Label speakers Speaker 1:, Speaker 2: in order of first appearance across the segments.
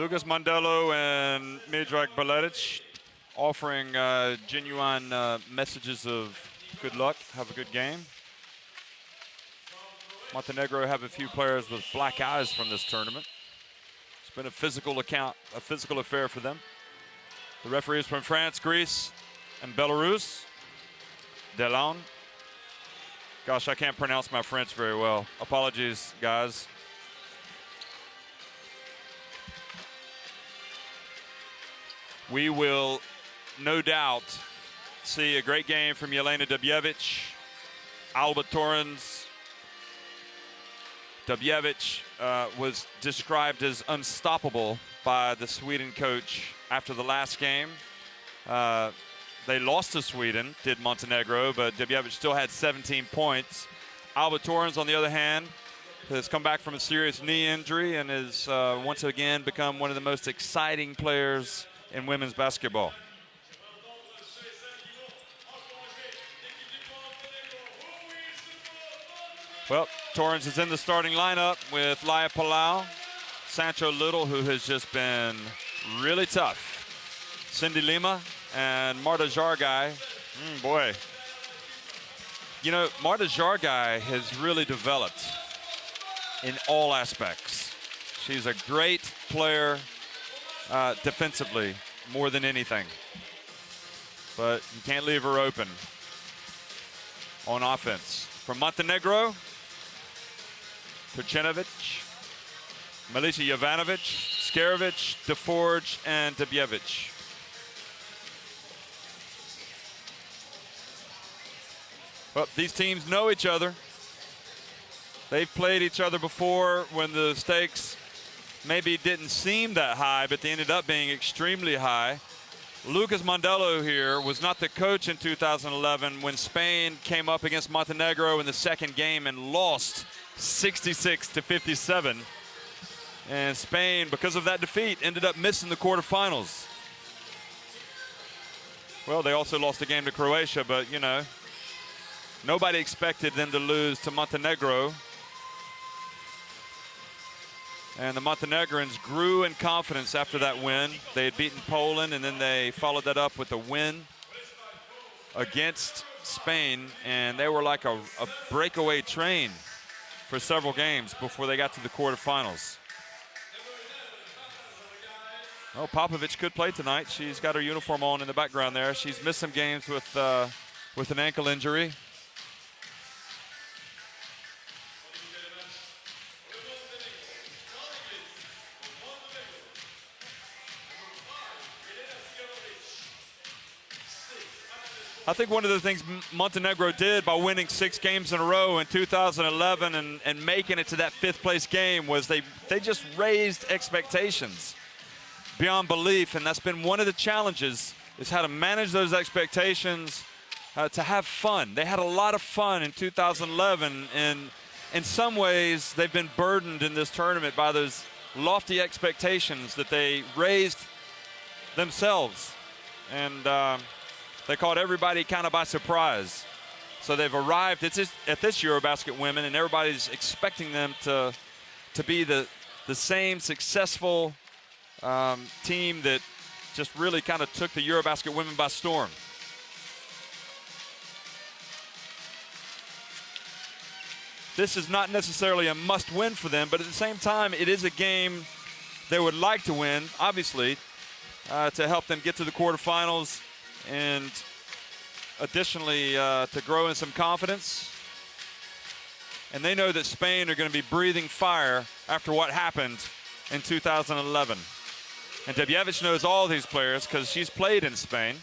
Speaker 1: Lucas Mondello and Miodrag Baletic offering genuine messages of good luck, have a good game. Montenegro have a few players with black eyes from this tournament. It's been a physical affair for them. The referees from France, Greece, and Belarus. Delon. Gosh, I can't pronounce my French very well. Apologies, guys. We will no doubt see a great game from Jelena Dubjevic, Alba Torrens. Dubjevic was described as unstoppable by the Sweden coach after the last game. They lost to Sweden, did Montenegro, but Dubjevic still had 17 points. Alba Torrens, on the other hand, has come back from a serious knee injury and has once again become one of the most exciting players in women's basketball. Well, Torrens is in the starting lineup with Laia Palau, Sancho Little, who has just been really tough, Cindy Lima, and Marta Jargai. Boy. You know, Marta Jargai has really developed in all aspects. She's a great player defensively, more than anything. But you can't leave her open on offense. From Montenegro, Turcinovic, Milica Jovanovic, Skerovic, DeForge, and Dubjevic. Well, these teams know each other. They've played each other before when the stakes maybe didn't seem that high, but they ended up being extremely high. Lucas Mondello here was not the coach in 2011 when Spain came up against Montenegro in the second game and lost 66-57. And Spain, because of that defeat, ended up missing the quarterfinals. Well, they also lost a game to Croatia, but, you know, nobody expected them to lose to Montenegro. And the Montenegrins grew in confidence after that win. They had beaten Poland, and then they followed that up with a win against Spain. And they were like a breakaway train for several games before they got to the quarterfinals. Oh, Popovic could play tonight. She's got her uniform on in the background there. She's missed some games with an ankle injury. I think one of the things Montenegro did by winning 6 games in a row in 2011 and making it to that 5th place game was they just raised expectations beyond belief, and that's been one of the challenges, is how to manage those expectations, to have fun. They had a lot of fun in 2011, and in some ways they've been burdened in this tournament by those lofty expectations that they raised themselves. And they caught everybody kind of by surprise. So they've arrived at this EuroBasket women, and everybody's expecting them to be the same successful team that just really kind of took the EuroBasket women by storm. This is not necessarily a must-win for them, but at the same time, it is a game they would like to win, obviously, to help them get to the quarterfinals, and additionally to grow in some confidence. And they know that Spain are going to be breathing fire after what happened in 2011. And Dubjevic knows all these players because she's played in Spain.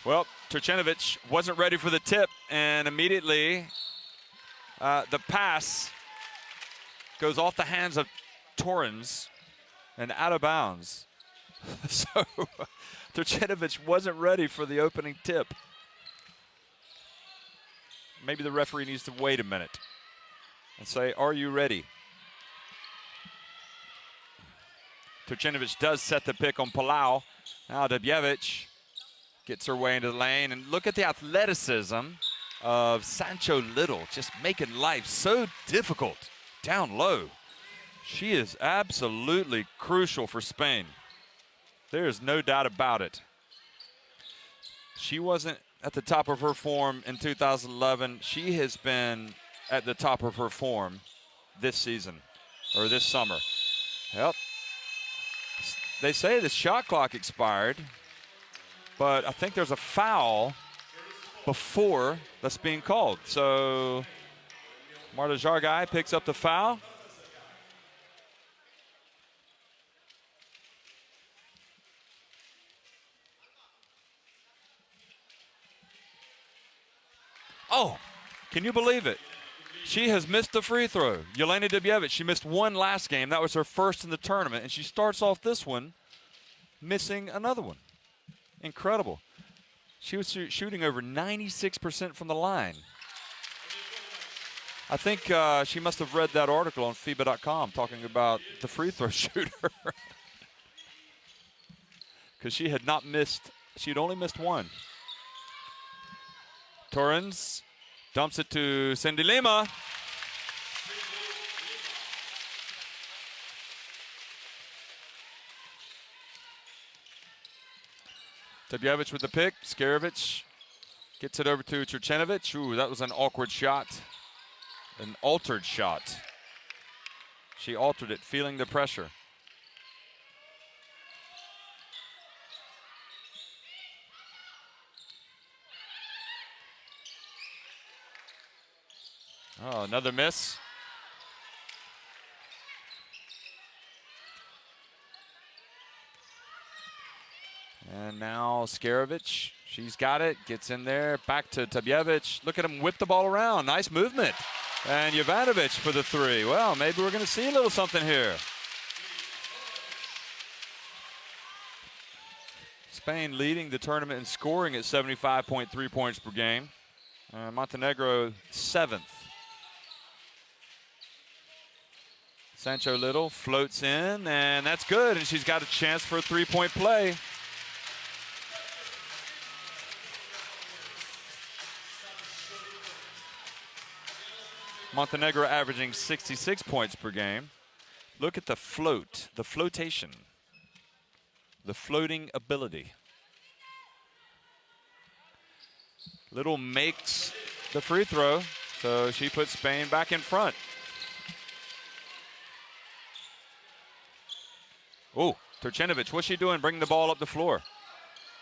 Speaker 1: Well, Turcinovic wasn't ready for the tip, and immediately the pass goes off the hands of Torrens and out of bounds. So Turcinovic wasn't ready for the opening tip. Maybe the referee needs to wait a minute and say, are you ready? Turcinovic does set the pick on Palau. Now Dubjevic gets her way into the lane, and look at the athleticism of Sancho Little, just making life so difficult down low. She is absolutely crucial for Spain. There is no doubt about it. She wasn't at the top of her form in 2011. She has been at the top of her form this season, or this summer. Yep. They say the shot clock expired, but I think there's a foul before that's being called. So Marta Jargai picks up the foul. Oh, can you believe it? She has missed a free throw. Jelena Dubjevic, she missed one last game. That was her first in the tournament, and she starts off this one missing another one. Incredible. She was shooting over 96% from the line. I think she must have read that article on FIBA.com talking about the free throw shooter. Because she had not missed, she had only missed one. Torrens dumps it to Cindy Lima. Dubjevic with the pick. Skarjevic gets it over to Trčenović. Ooh, that was an awkward shot. An altered shot. She altered it, feeling the pressure. Oh, another miss. And now Skarjevic, she's got it, gets in there, back to Dubjevic. Look at him whip the ball around, nice movement. And Jovanovic for the three. Well, maybe we're gonna see a little something here. Spain leading the tournament in scoring at 75.3 points per game. Montenegro 7th. Sancho Little floats in, and that's good, and she's got a chance for a three-point play. Montenegro averaging 66 points per game. Look at the float, the flotation, the floating ability. Little makes the free throw, so she puts Spain back in front. Oh, Trčenović, what's she doing? Bringing the ball up the floor.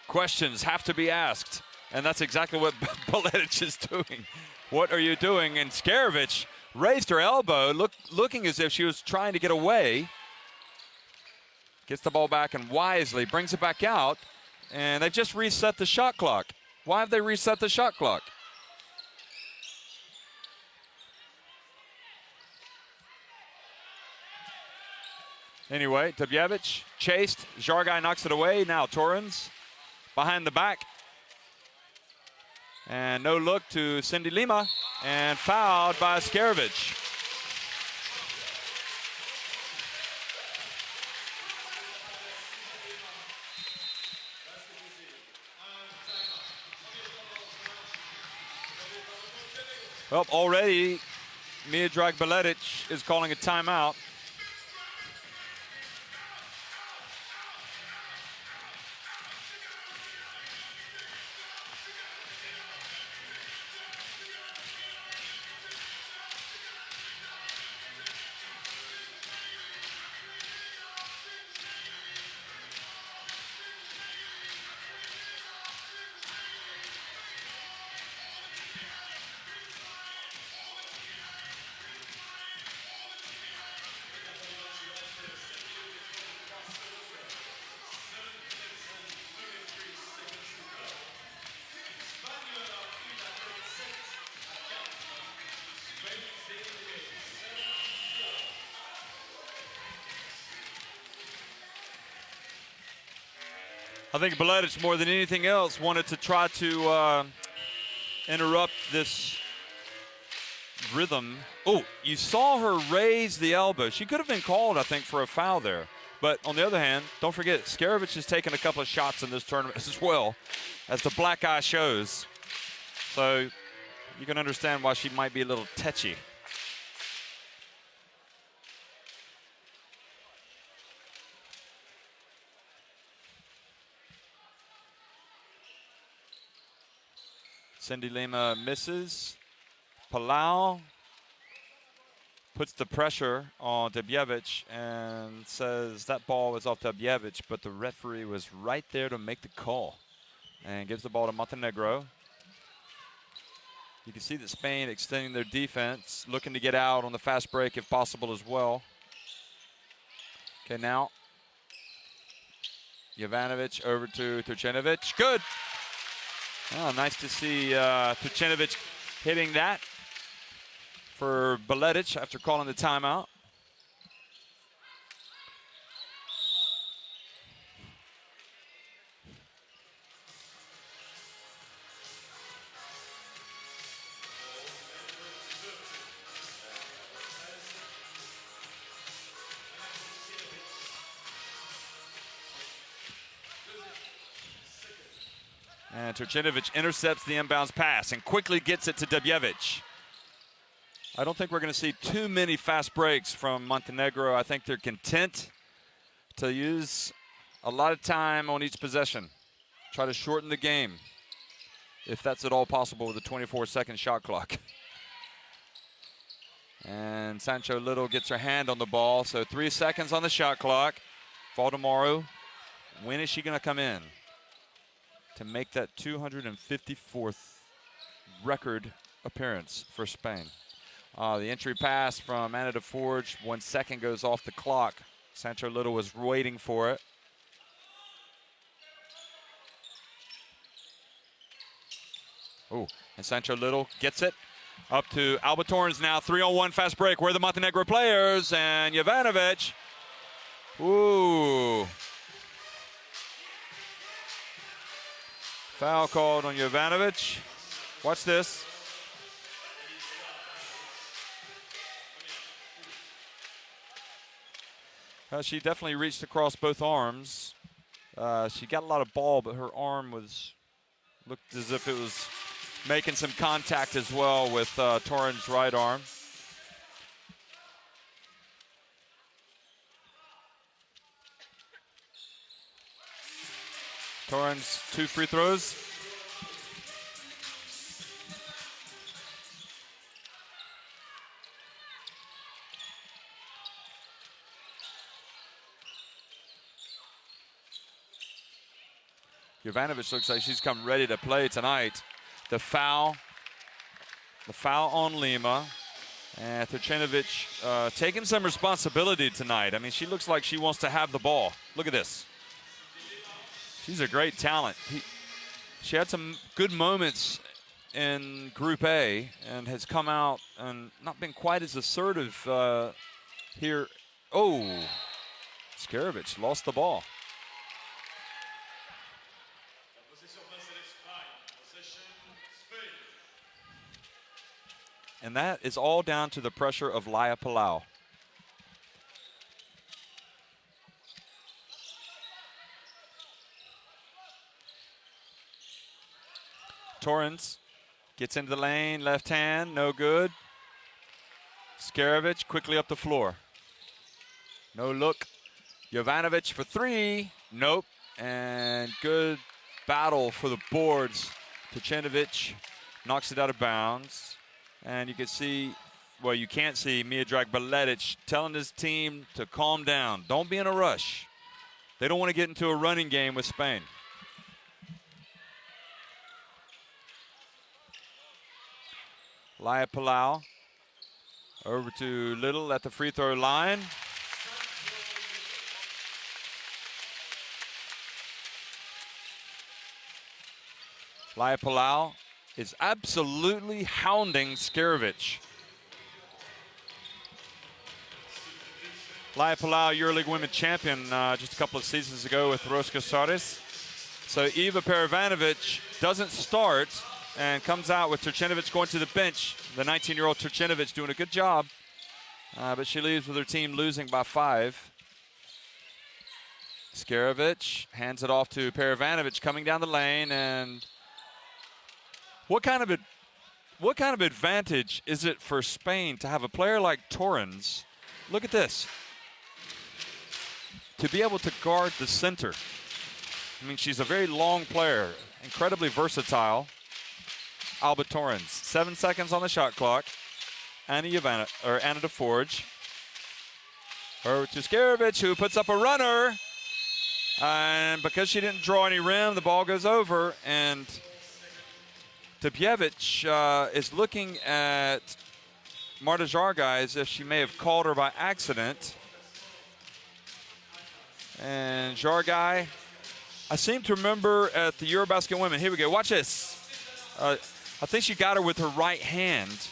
Speaker 1: Questions have to be asked, and that's exactly what Baletić is doing. What are you doing? And Skarjevic raised her elbow, looking as if she was trying to get away. Gets the ball back and wisely brings it back out, and they've just reset the shot clock. Why have they reset the shot clock? Anyway, Dubjevic chased. Jargai knocks it away. Now Torrens behind the back. And no look to Cindy Lima. And fouled by Skarjevic. Well, already Miodrag Baletić is calling a timeout. I think Baletić, more than anything else, wanted to try to interrupt this rhythm. Oh, you saw her raise the elbow. She could have been called, I think, for a foul there. But on the other hand, don't forget, Skarjevic has taken a couple of shots in this tournament as well, as the black eye shows. So you can understand why she might be a little tetchy. Cindy Lima misses. Palau puts the pressure on Debjevich and says that ball was off Debjevich, but the referee was right there to make the call and gives the ball to Montenegro. You can see that Spain extending their defense, looking to get out on the fast break if possible as well. Okay, now Jovanovic over to Turcinovic. Good. Oh, nice to see Turcinovic hitting that for Beletic after calling the timeout. And Turcinovic intercepts the inbounds pass and quickly gets it to Debjevich. I don't think we're going to see too many fast breaks from Montenegro. I think they're content to use a lot of time on each possession. Try to shorten the game, if that's at all possible with a 24-second shot clock. And Sancho Little gets her hand on the ball, so 3 seconds on the shot clock. Valdemaro, when is she going to come in to make that 254th record appearance for Spain? The entry pass from Anna DeForge, 1 second goes off the clock. Sancho Little was waiting for it. Oh, and Sancho Little gets it up to Alba Torrens now. 3-on-1 fast break. Where are the Montenegro players? And Jovanovic. Ooh. Foul called on Jovanovic. Watch this. She definitely reached across both arms. She got a lot of ball, but her arm looked as if it was making some contact as well with Torrens' right arm. Torrens, 2 free throws. Jovanovic looks like she's come ready to play tonight. The foul on Lima. And Turcinovic taking some responsibility tonight. I mean, she looks like she wants to have the ball. Look at this. She's a great talent. She had some good moments in Group A and has come out and not been quite as assertive here. Oh, Skarjevic lost the ball. And that is all down to the pressure of Laia Palau. Torrens gets into the lane, left hand, no good. Skarjevic quickly up the floor. No look. Jovanovic for 3, nope. And good battle for the boards. Turcinovic knocks it out of bounds. And you can see, well, you can't see Miodrag Beletic telling his team to calm down. Don't be in a rush. They don't want to get into a running game with Spain. Laia Palau over to Little at the free throw line. Laia Palau is absolutely hounding Skarjevic. Laia Palau, EuroLeague Women's Champion just a couple of seasons ago with Roska Saris. So Eva Paravanovich doesn't start and comes out with Turcinovic going to the bench. The 19-year-old Turcinovic doing a good job, but she leaves with her team losing by 5. Skarjevic hands it off to Paravanovich coming down the lane, and what kind of what kind of advantage is it for Spain to have a player like Torrens? Look at this. To be able to guard the center. I mean, she's a very long player, incredibly versatile. Alba Torrens, 7 seconds on the shot clock. Anna DeForge. Over to Skarevich, who puts up a runner. And because she didn't draw any rim, the ball goes over. And Tebjevic is looking at Marta Jargai as if she may have called her by accident. And Jargai, I seem to remember at the EuroBasket Women. Here we go. Watch this. I think she got her with her right hand.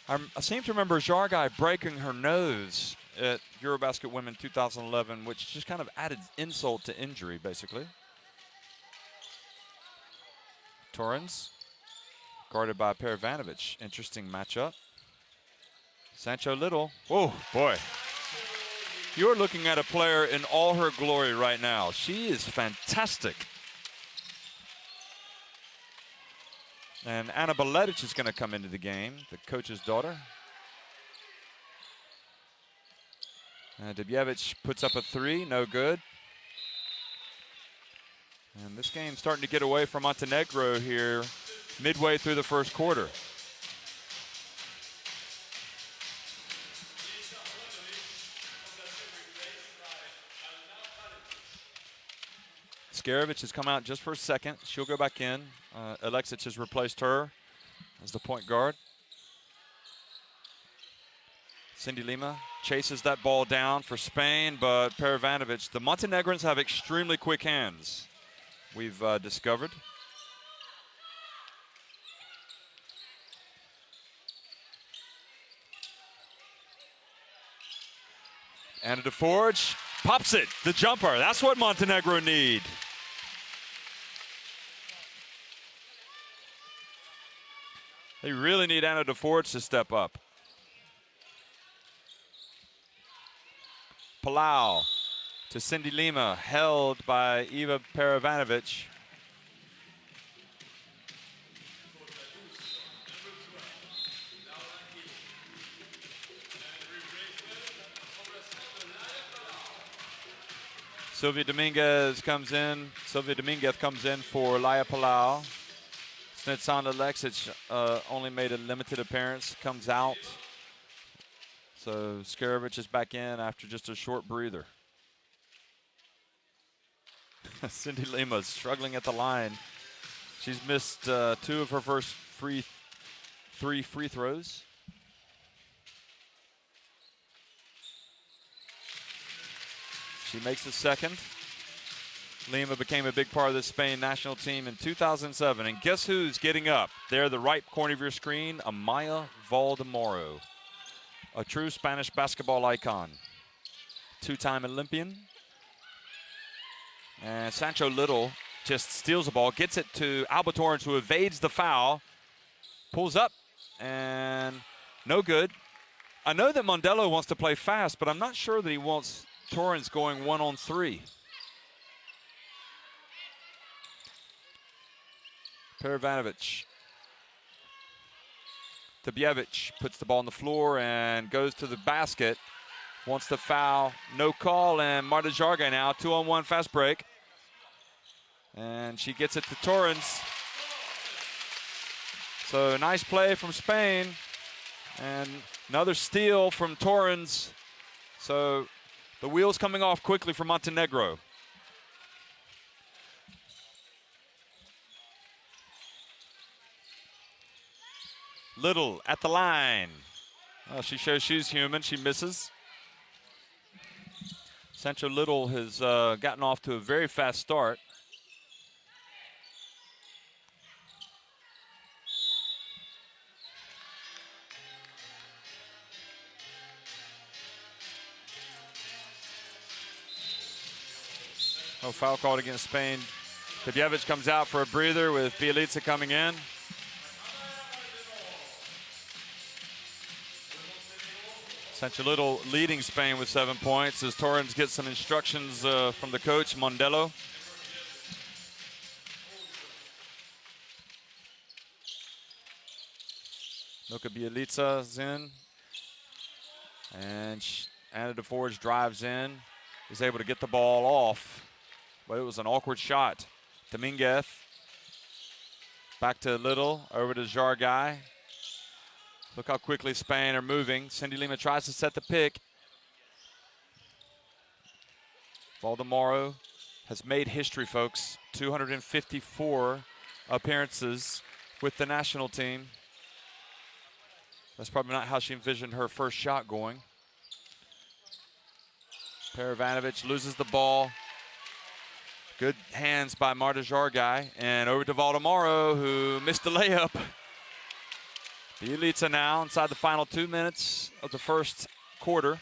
Speaker 1: I seem to remember Jargai breaking her nose at EuroBasket Women 2011, which just kind of added insult to injury, basically. Torrens, guarded by Paravanovich. Interesting matchup. Sancho Little. Whoa, boy. You're looking at a player in all her glory right now. She is fantastic. And Anna Beletic is going to come into the game, the coach's daughter. Tebjevic puts up a three, no good. And this game's starting to get away from Montenegro here midway through the first quarter. Skarevich has come out just for a second. She'll go back in. Alexic has replaced her as the point guard. Cindy Lima chases that ball down for Spain, but Paravanovich, the Montenegrins have extremely quick hands, we've discovered. Anna DeForge pops it, the jumper. That's what Montenegro need. They really need Anna DeForge to step up. Palau to Cindy Lima, held by Eva Paravanovich. Sylvia Dominguez comes in. Sylvia Dominguez comes in for Laya Palau. Snitsana Alexic only made a limited appearance, comes out. So Skarevich is back in after just a short breather. Cindy Lima is struggling at the line. She's missed 2 of her first three free throws. She makes the second. Lima became a big part of the Spain national team in 2007. And guess who's getting up? There, the right corner of your screen, Amaya Valdemoro. A true Spanish basketball icon. 2-time Olympian. And Sancho Little just steals the ball, gets it to Alba Torrens, who evades the foul. Pulls up, and no good. I know that Mondello wants to play fast, but I'm not sure that he wants Torrens going 1-on-3. Paravanovich. Tebjevic puts the ball on the floor and goes to the basket. Wants to foul, no call, and Marta Jargai now, 2-on-1 fast break. And she gets it to Torrens. So nice play from Spain. And another steal from Torrens. So the wheels coming off quickly for Montenegro. Little at the line. Well, she shows she's human. She misses. Sancho Little has gotten off to a very fast start. No foul called against Spain. Tebjevic comes out for a breather with Bielica coming in. Sancho Little leading Spain with 7 points as Torrens gets some instructions from the coach, Mondello. Luka Bjelica's in. And Anna DeForge drives in. Is able to get the ball off. But it was an awkward shot. Dominguez. Back to Little. Over to Jargai. Look how quickly Spain are moving. Cindy Lima tries to set the pick. Valdemaro has made history, folks. 254 appearances with the national team. That's probably not how she envisioned her first shot going. Paravanovich loses the ball. Good hands by Marta Jargai. And over to Valdemaro, who missed the layup. Bjelica now inside the final 2 minutes of the first quarter.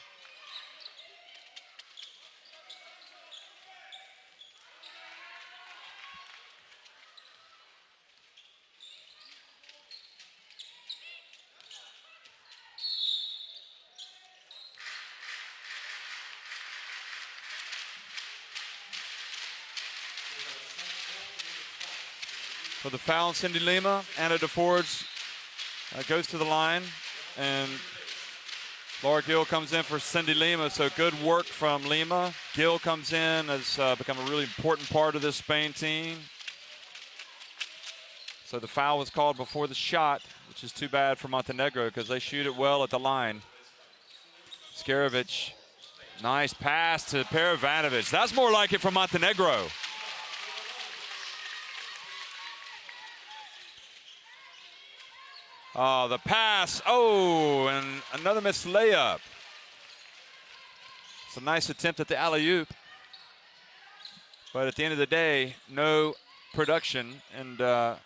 Speaker 1: For the foul, Cindy Lima, Anna DeForge goes to the line, and Laura Gill comes in for Cindy Lima, so good work from Lima. Gill comes in, has become a really important part of this Spain team. So the foul was called before the shot, which is too bad for Montenegro because they shoot it well at the line. Skarevich, nice pass to Paravanovich. That's more like it from Montenegro. Oh, the pass. Oh, and another missed layup. It's a nice attempt at the alley-oop. But at the end of the day, no production. And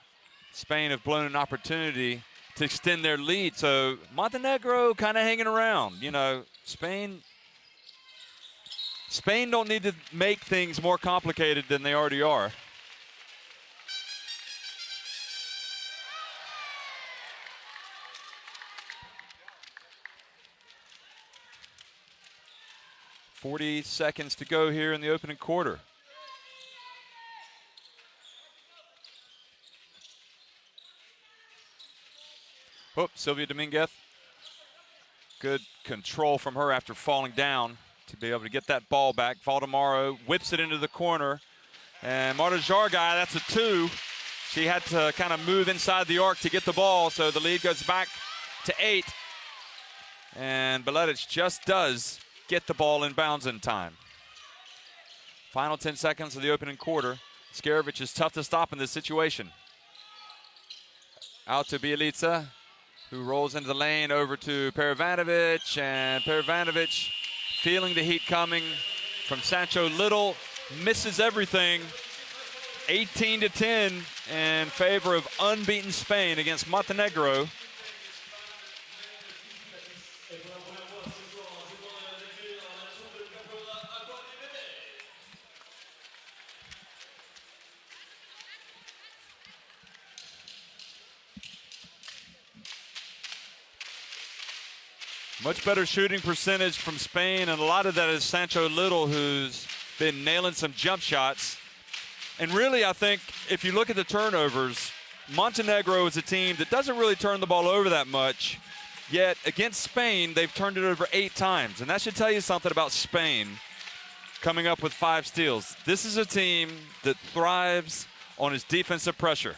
Speaker 1: Spain have blown an opportunity to extend their lead. So Montenegro kind of hanging around. You know, Spain don't need to make things more complicated than they already are. .40 seconds to go here in the opening quarter. Oh, Sylvia Dominguez. Good control from her after falling down to be able to get that ball back. Valdemaro whips it into the corner. And Marta Jargai, that's a 2. She had to kind of move inside the arc to get the ball, so the lead goes back to 8. And Bjelica just does get the ball in bounds in time. Final 10 seconds of the opening quarter. Skarevich is tough to stop in this situation. Out to Bjelica, who rolls into the lane over to Paravanovich, and Paravanovich feeling the heat coming from Sancho Little, misses everything. 18-10 in favor of unbeaten Spain against Montenegro. Much better shooting percentage from Spain, and a lot of that is Sancho Little, who's been nailing some jump shots. And really, I think if you look at the turnovers, Montenegro is a team that doesn't really turn the ball over that much, yet against Spain, they've turned it over 8 times. And that should tell you something about Spain coming up with 5 steals. This is a team that thrives on its defensive pressure.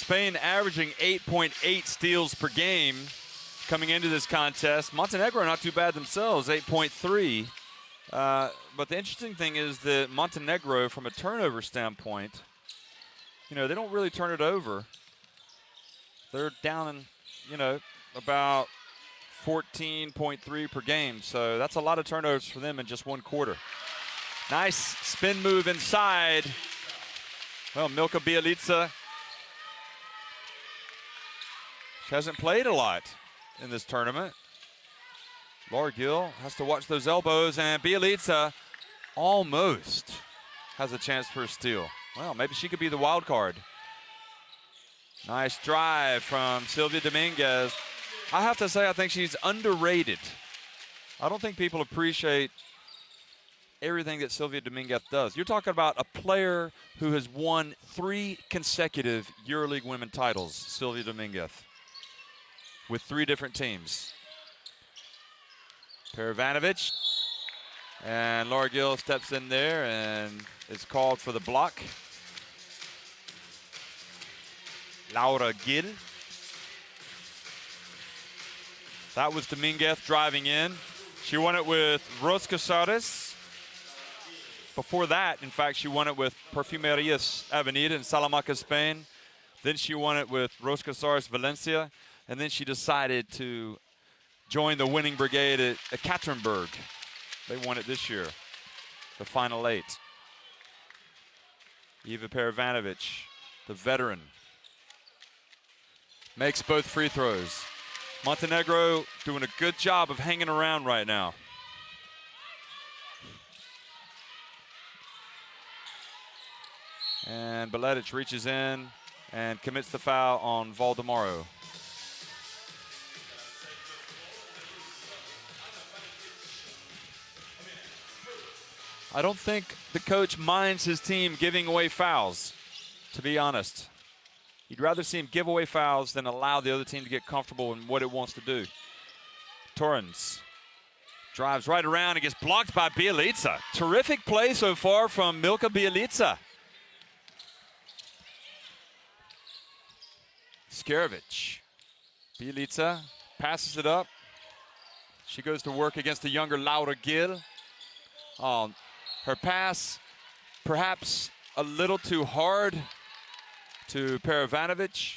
Speaker 1: Spain averaging 8.8 steals per game. coming into this contest. Montenegro not too bad themselves, 8.3. But the interesting thing is that Montenegro, from a turnover standpoint, you know, they don't really turn it over. They're down, you know, about 14.3 per game. So that's a lot of turnovers for them in just one quarter. Nice spin move inside. Well, Milka Bielica, she hasn't played a lot in this tournament. Laura Gill has to watch those elbows, and Bielica almost has a chance for a steal. Well, maybe she could be the wild card. Nice drive from Sylvia Dominguez. I have to say, I think she's underrated. I don't think people appreciate everything that Sylvia Dominguez does. You're talking about a player who has won 3 consecutive EuroLeague women titles, Sylvia Dominguez, with 3 different teams. Paravanovich, and Laura Gill steps in there and is called for the block. Laura Gill. That was Dominguez driving in. She won it with Ros Casares. Before that, in fact, she won it with Perfumerias Avenida in Salamanca, Spain. Then she won it with Ros Casares Valencia. And then she decided to join the winning brigade at Ekaterinburg. They won it this year, the final 8. Eva Paravanovich, the veteran, makes both free throws. Montenegro doing a good job of hanging around right now. And Beledic reaches in and commits the foul on Valdemaro. I don't think the coach minds his team giving away fouls, to be honest. You'd rather see him give away fouls than allow the other team to get comfortable in what it wants to do. Torrens drives right around and gets blocked by Bielica. Terrific play so far from Milka Bielica. Skarevich. Bielica passes it up. She goes to work against the younger Laura Gill. Her pass perhaps a little too hard to Paravanovich.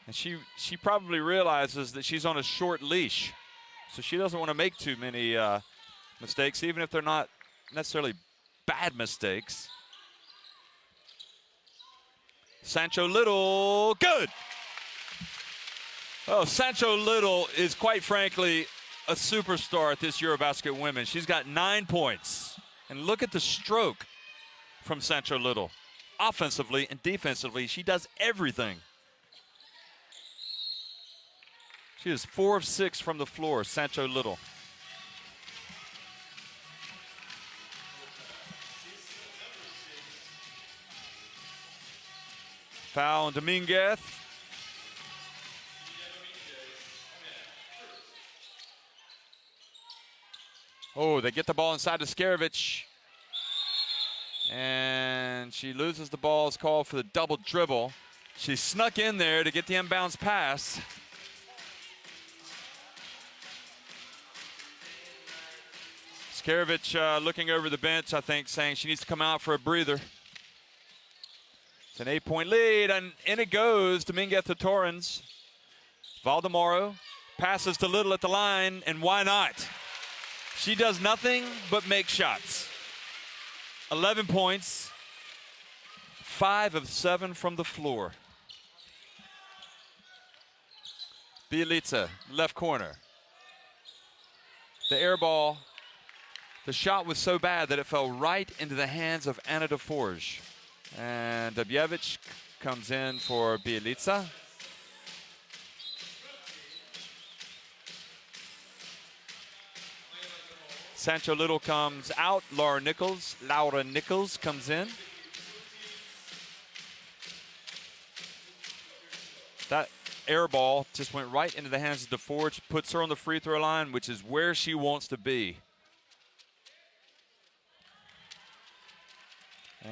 Speaker 1: And she probably realizes that she's on a short leash, so she doesn't want to make too many mistakes, even if they're not necessarily bad mistakes. Sancho Little, good. Oh, Sancho Little is quite frankly a superstar at this EuroBasket Women. She's got 9 points. And look at the stroke from Sancho Little. Offensively and defensively, she does everything. She is 4 of 6 from the floor, Sancho Little. Foul on Dominguez. Oh, they get the ball inside to Skarevich. And she loses the ball. It's called for the double dribble. She snuck in there to get the inbounds pass. Skarevich looking over the bench, I think, saying she needs to come out for a breather. It's an 8-point lead, and in it goes. Dominguez to Torrens. Valdemaro passes to Little at the line, and why not? She does nothing but make shots. 11 points, 5 of 7 from the floor. Bielica, left corner. The air ball, the shot was so bad that it fell right into the hands of Anna DeForge. And Dubjevic comes in for Bielica. Sancho Little comes out. Laura Nichols comes in. That air ball just went right into the hands of DeForge, puts her on the free throw line, which is where she wants to be.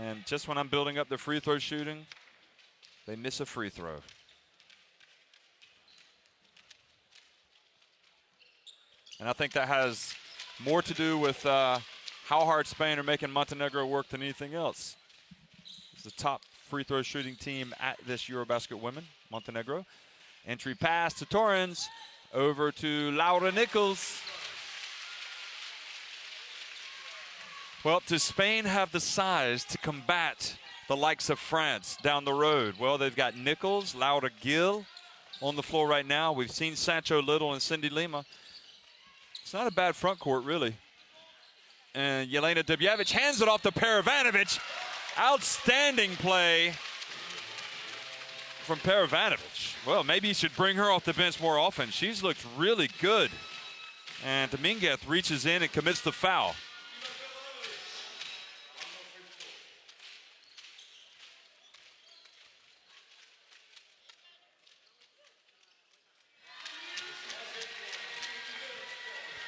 Speaker 1: And just when I'm building up the free throw shooting, they miss a free throw. And I think that has more to do with how hard Spain are making Montenegro work than anything else. It's the top free throw shooting team at this EuroBasket women, Montenegro. Entry pass to Torrens, over to Laura Nichols. Well, does Spain have the size to combat the likes of France down the road? Well, they've got Nichols, Laura Gil on the floor right now. We've seen Sancho Little and Cindy Lima. It's not a bad front court, really. And Jelena Dubjevic hands it off to Paravanovich. Outstanding play from Paravanovich. Well, maybe you should bring her off the bench more often. She's looked really good. And Dominguez reaches in and commits the foul.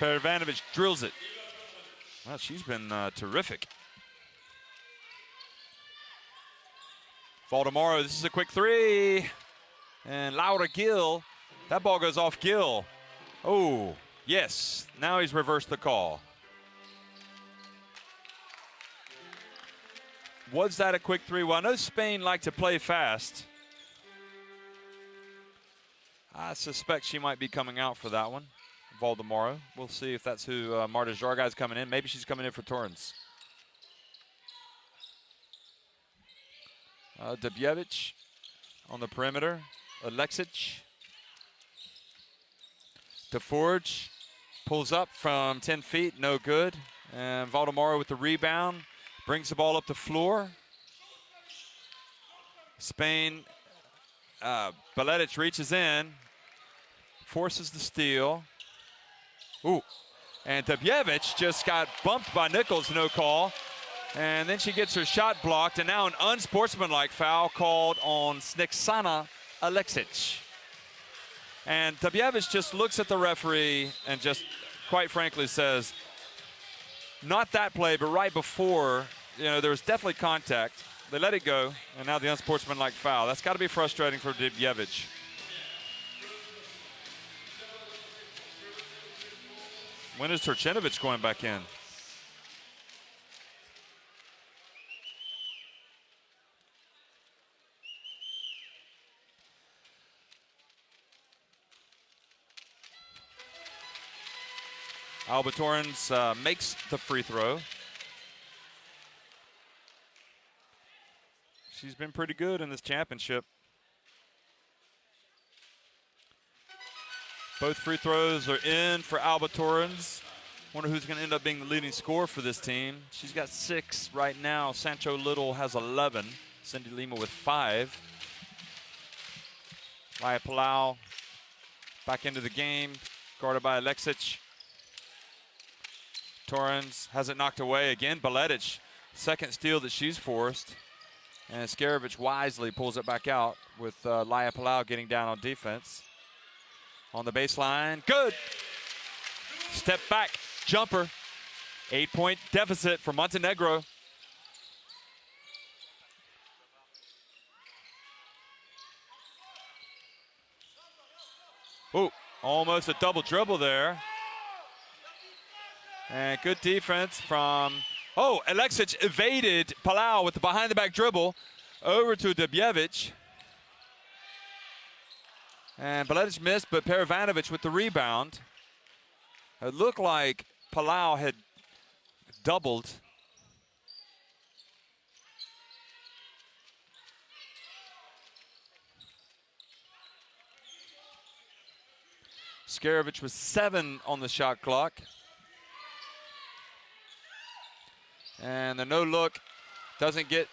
Speaker 1: Paravanovich drills it. Well, she's been terrific. Valdemaro, this is a quick three. And Laura Gil, that ball goes off Gil. Oh, yes, now he's reversed the call. Was that a quick three? Well, I know Spain like to play fast. I suspect she might be coming out for that one. Valdemaro. We'll see if that's who Marta Jargai is coming in. Maybe she's coming in for Torrens. Dubjevic on the perimeter. Alexic. DeForge pulls up from 10 feet, no good. And Valdemaro with the rebound. Brings the ball up the floor. Spain, Baledic reaches in. Forces the steal. Ooh, and Dubjevic just got bumped by Nichols, no call. And then she gets her shot blocked, and now an unsportsmanlike foul called on Sniksana Alexic. And Dubjevic just looks at the referee and just, quite frankly, says, not that play, but right before, there was definitely contact. They let it go, and now the unsportsmanlike foul. That's got to be frustrating for Dubjevic. When is Turcinovic going back in? Alba Torrens makes the free throw. She's been pretty good in this championship. Both free throws are in for Alba Torrens. Wonder who's going to end up being the leading scorer for this team. She's got 6 right now. Sancho Little has 11. Cindy Lima with 5. Laia Palau back into the game, guarded by Alexic. Torrens has it knocked away again. Baledic, second steal that she's forced. And Skarovic wisely pulls it back out with Laia Palau getting down on defense. On the baseline, good. Step back, jumper. 8-point deficit for Montenegro. Ooh, almost a double dribble there. And good defense from, Alexic evaded Palau with the behind the back dribble over to Dubjevic. And Baledic missed, but Paravanovich with the rebound. It looked like Palau had doubled. Skarovic was 7 on the shot clock. And the no look doesn't get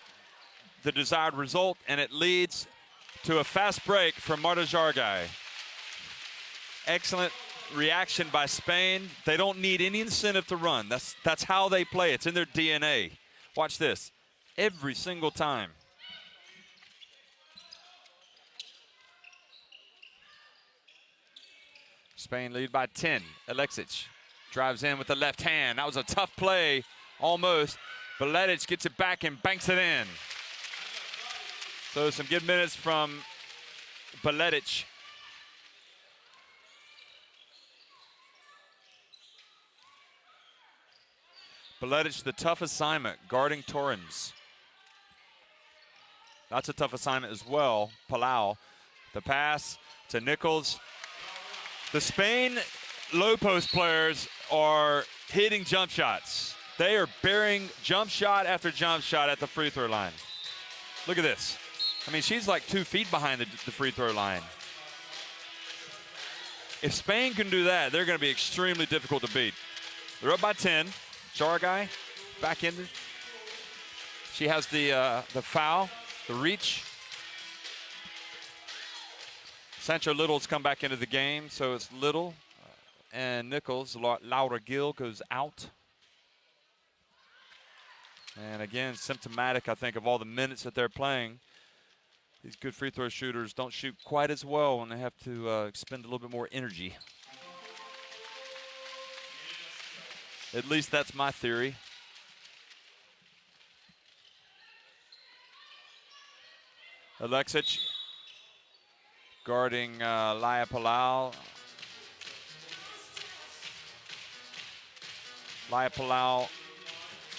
Speaker 1: the desired result, and it leads to a fast break from Marta Jargai. Excellent reaction by Spain. They don't need any incentive to run. That's how they play. It's in their DNA. Watch this. Every single time. Spain lead by 10. Alexic drives in with the left hand. That was a tough play, almost. Beletic gets it back and banks it in. So some good minutes from Beletic. Beletic, the tough assignment, guarding Torrens. That's a tough assignment as well. Palau, the pass to Nichols. The Spain low post players are hitting jump shots. They are burying jump shot after jump shot at the free throw line. Look at this. I mean, she's like 2 feet behind the free throw line. If Spain can do that, they're going to be extremely difficult to beat. They're up by 10. Chargai back in. She has the foul, the reach. Sancho Little's come back into the game, so it's Little and Nichols. Laura Gill goes out. And again, symptomatic, I think, of all the minutes that they're playing. These good free throw shooters don't shoot quite as well when they have to expend a little bit more energy. At least that's my theory. Alexic guarding Laya Palau. Laya Palau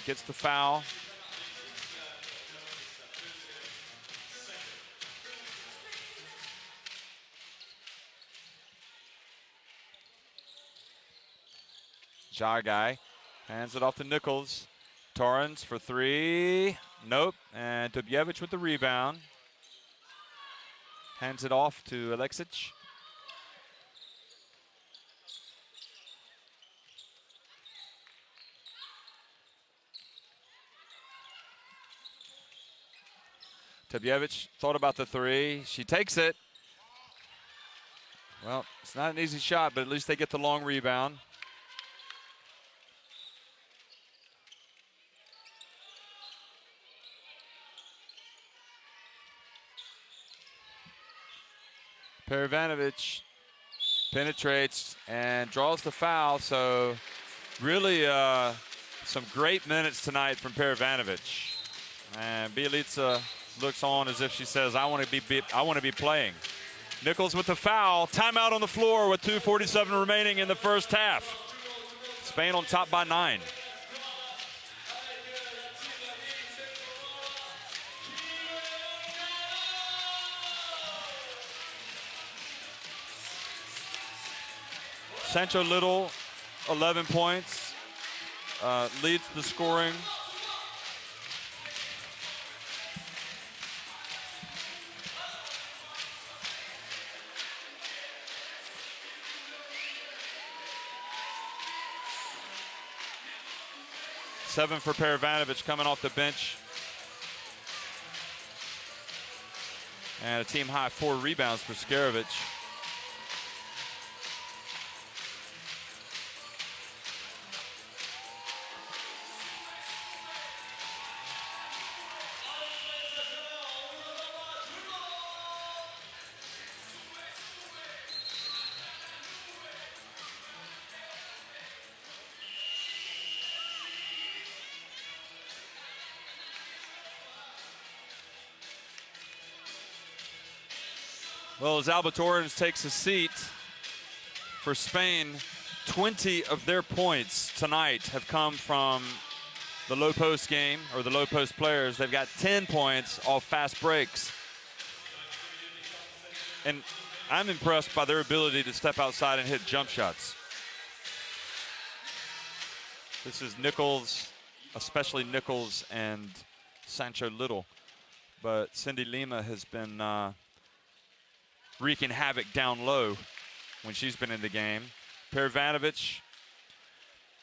Speaker 1: gets the foul. Jargai hands it off to Nichols. Torrens for 3. Nope. And Dubjevic with the rebound. Hands it off to Alexic. Dubjevic thought about the 3. She takes it. Well, it's not an easy shot, but at least they get the long rebound. Paravanovich penetrates and draws the foul, so really some great minutes tonight from Paravanovich. And Bielica looks on as if she says, I want to be playing. Nichols with the foul, timeout on the floor with 2:47 remaining in the first half. Spain on top by 9. Sancho Little, 11 points, leads the scoring. Seven for Paravanovich coming off the bench. And a team high 4 rebounds for Scarovich. Well, as Alba Torrens takes a seat for Spain, 20 of their points tonight have come from the low post game, or the low post players. They've got 10 points off fast breaks. And I'm impressed by their ability to step outside and hit jump shots. This is Nichols, especially Nichols and Sancho Little. But Cindy Lima has been wreaking havoc down low when she's been in the game. Paravanovich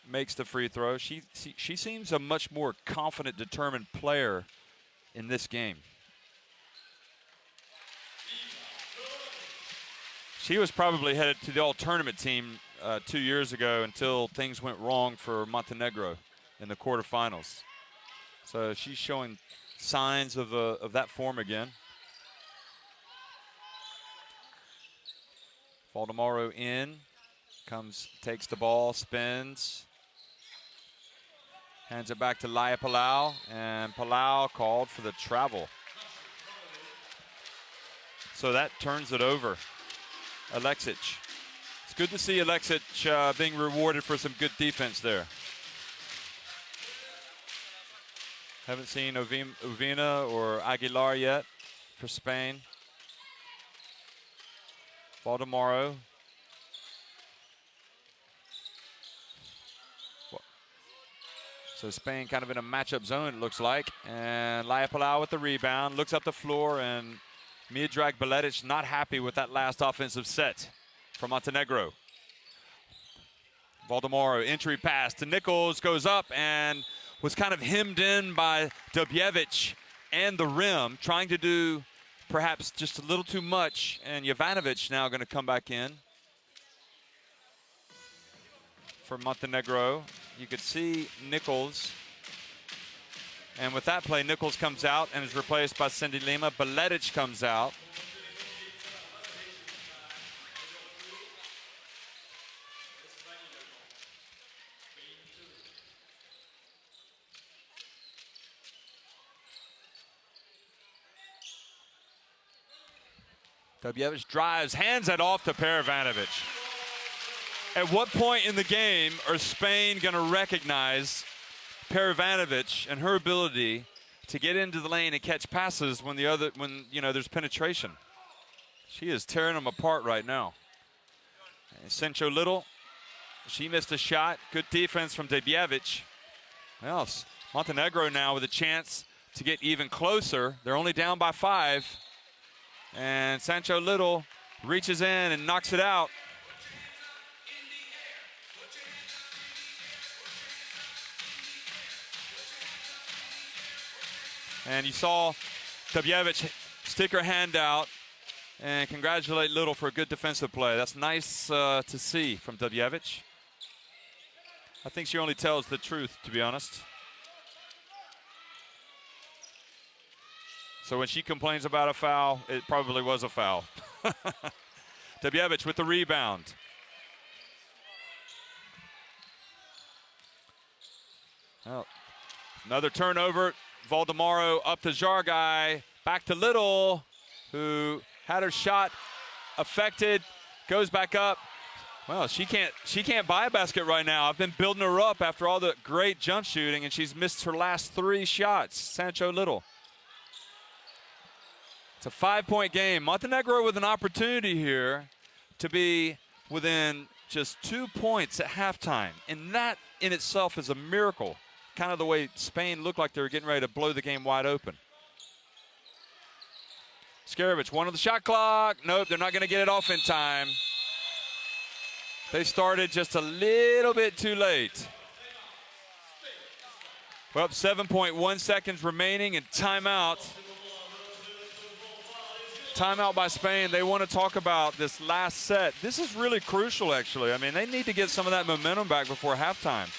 Speaker 1: makes the free throw. She seems a much more confident, determined player in this game. She was probably headed to the all-tournament team 2 years ago until things went wrong for Montenegro in the quarterfinals. So she's showing signs of that form again. Valdemaro in, takes the ball, spins. Hands it back to Laia Palau, and Palau called for the travel. So that turns it over. Alexic. It's good to see Alexic being rewarded for some good defense there. Haven't seen Uvina or Aguilar yet for Spain. Valdemaro. So Spain kind of in a matchup zone, it looks like. And Laia Palau with the rebound, looks up the floor, and Miodrag Beletic not happy with that last offensive set from Montenegro. Valdemaro, entry pass to Nichols, goes up and was kind of hemmed in by Dobijevic and the rim, trying to do perhaps just a little too much, and Jovanovic now going to come back in for Montenegro. You could see Nichols, and with that play, Nichols comes out and is replaced by Cindy Lima. Beletic comes out. Dobijevic drives, hands it off to Paravanovich. At what point in the game are Spain going to recognize Paravanovich and her ability to get into the lane and catch passes when there's penetration? She is tearing them apart right now. And Sancho Little, she missed a shot. Good defense from Dobijevic. Well, Montenegro now with a chance to get even closer. They're only down by 5. And Sancho Little reaches in and knocks it out. And you saw Dobijevic stick her hand out and congratulate Little for a good defensive play. That's nice to see from Dobijevic. I think she only tells the truth, to be honest. So when she complains about a foul, it probably was a foul. Dobijevic with the rebound. Well, another turnover. Valdemaro up to Jargai, back to Little, who had her shot affected, goes back up. Well, she can't buy a basket right now. I've been building her up after all the great jump shooting, and she's missed her last 3 shots. Sancho Little. It's a 5-point game. Montenegro with an opportunity here to be within just 2 points at halftime, and that in itself is a miracle. Kind of the way Spain looked like they were getting ready to blow the game wide open. Skarevich, one on the shot clock. Nope, they're not going to get it off in time. They started just a little bit too late. Well, 7.1 seconds remaining and timeout. Timeout by Spain. They want to talk about this last set. This is really crucial, actually. I mean, they need to get some of that momentum back before halftime.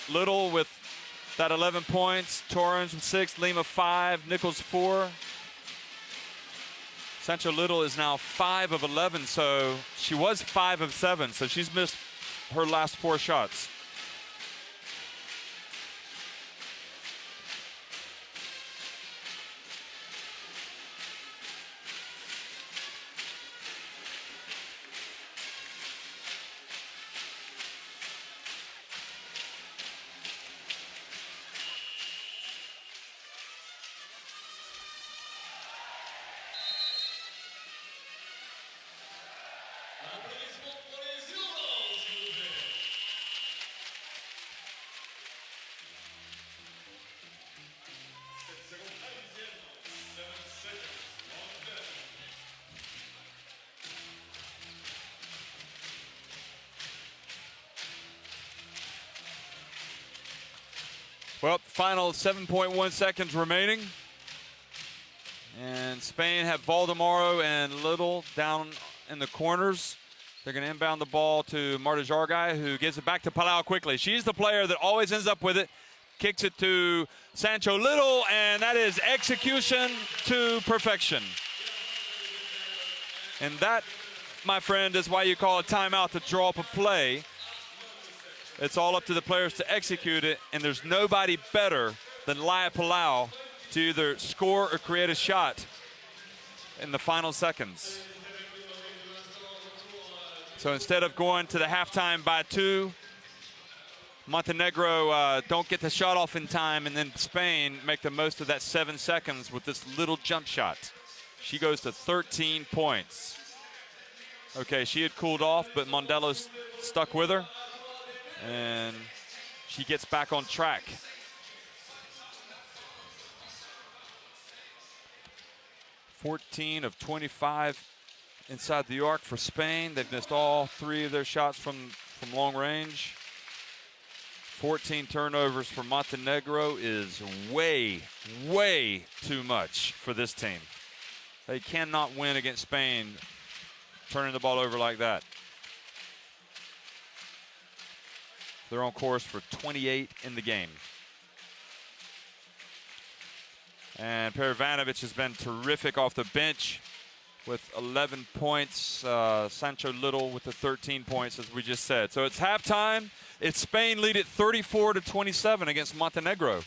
Speaker 1: Little with that 11 points, Torrens with 6, Lima 5, Nichols 4. Sancho Little is now 5 of 11, so she was 5 of 7, so she's missed her last 4 shots. Well, final 7.1 seconds remaining. And Spain have Valdemaro and Little down in the corners. They're going to inbound the ball to Marta Jargai, who gives it back to Palau quickly. She's the player that always ends up with it. Kicks it to Sancho Little, and that is execution to perfection. And that my friend, is why you call a timeout to draw up a play. It's all up to the players to execute it, and there's nobody better than Laia Palau to either score or create a shot in the final seconds. So instead of going to the halftime by 2, Montenegro don't get the shot off in time, and then Spain make the most of that 7 seconds with this little jump shot. She goes to 13 points. Okay, she had cooled off, but Mondelo's stuck with her, and she gets back on track. 14 of 25 inside the arc for Spain. They've missed all 3 of their shots from long range. 14 turnovers for Montenegro is way, way too much for this team. They cannot win against Spain turning the ball over like that. They're on course for 28 in the game. And Paravanovich has been terrific off the bench with 11 points. Sancho Little with the 13 points, as we just said. So it's halftime. It's Spain lead at 34-27 against Montenegro.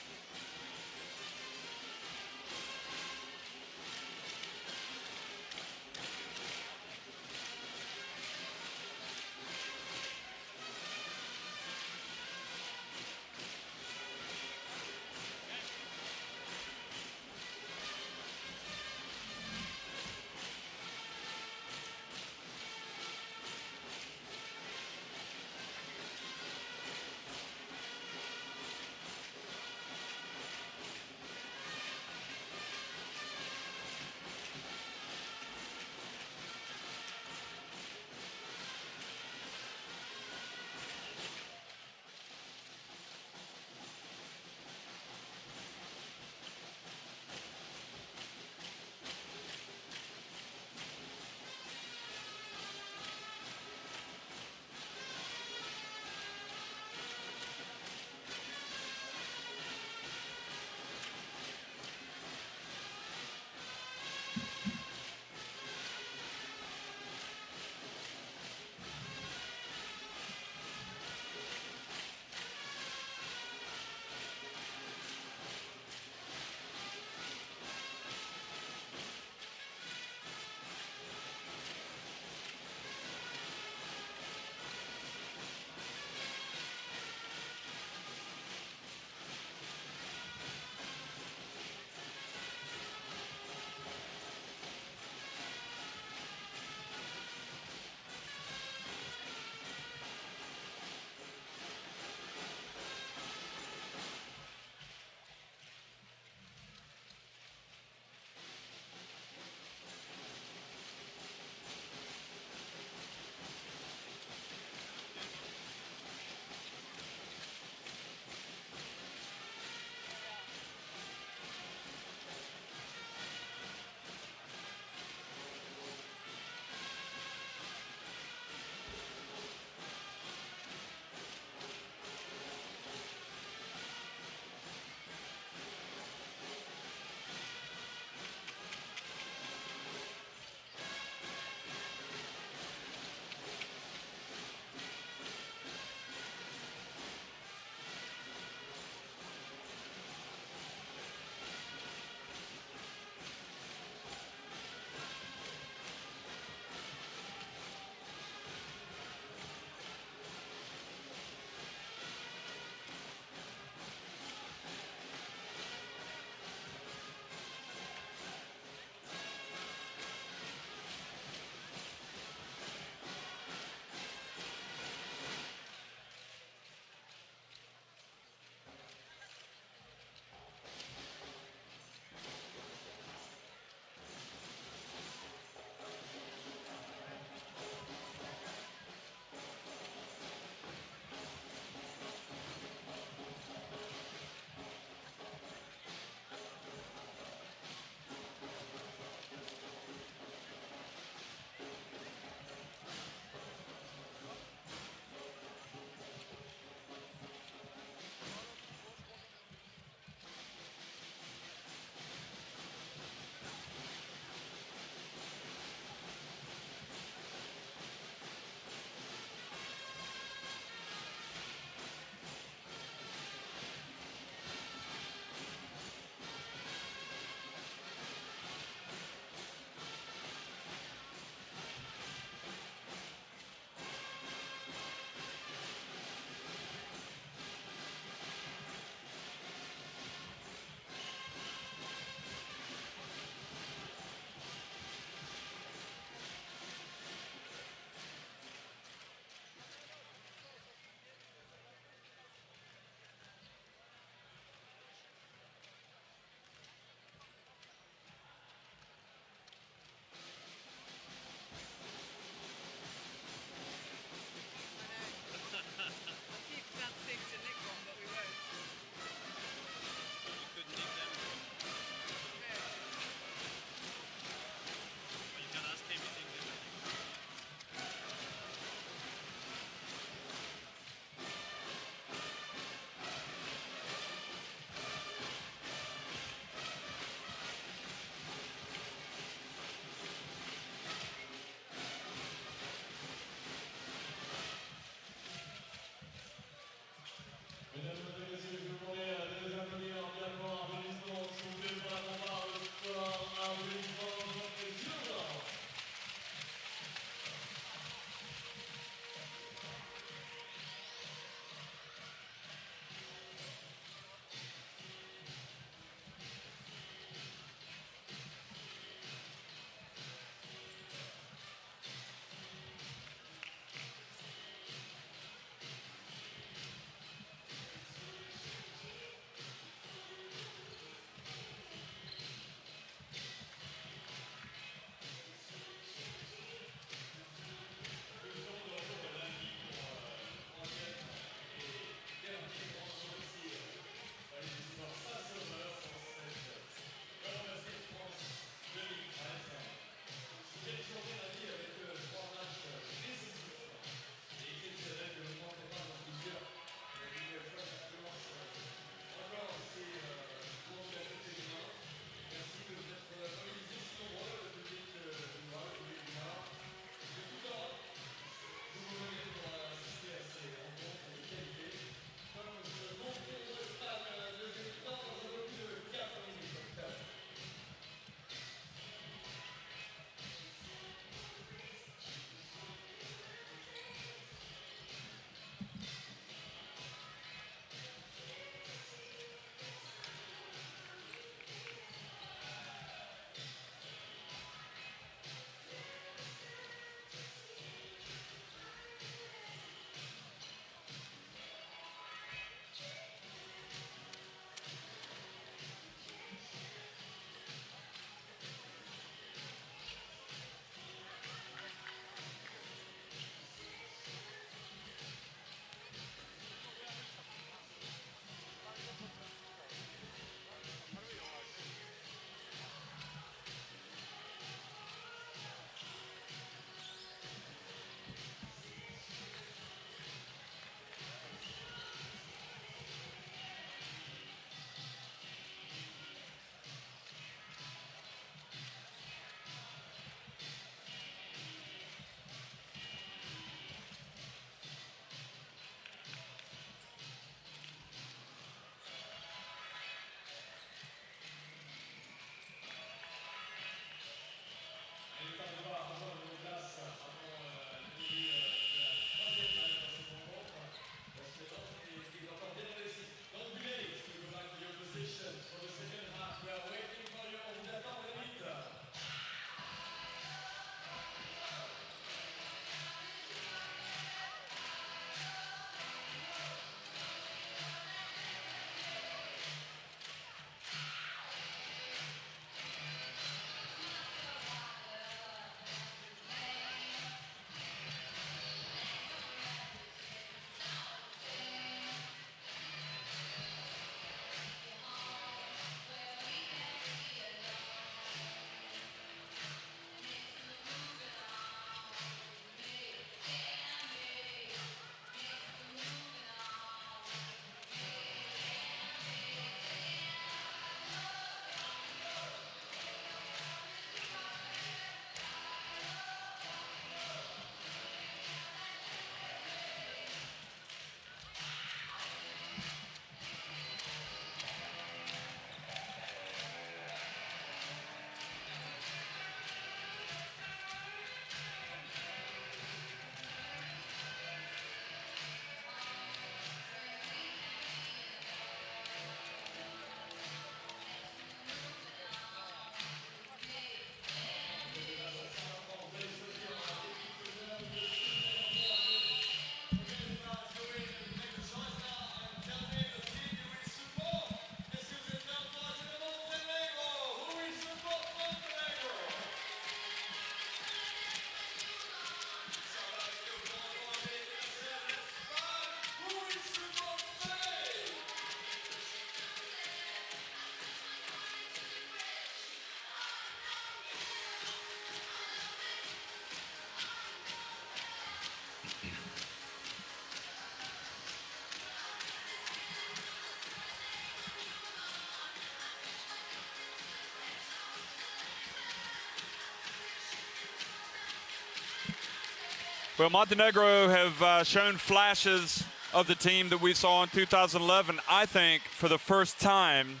Speaker 1: Well, Montenegro have shown flashes of the team that we saw in 2011, I think, for the first time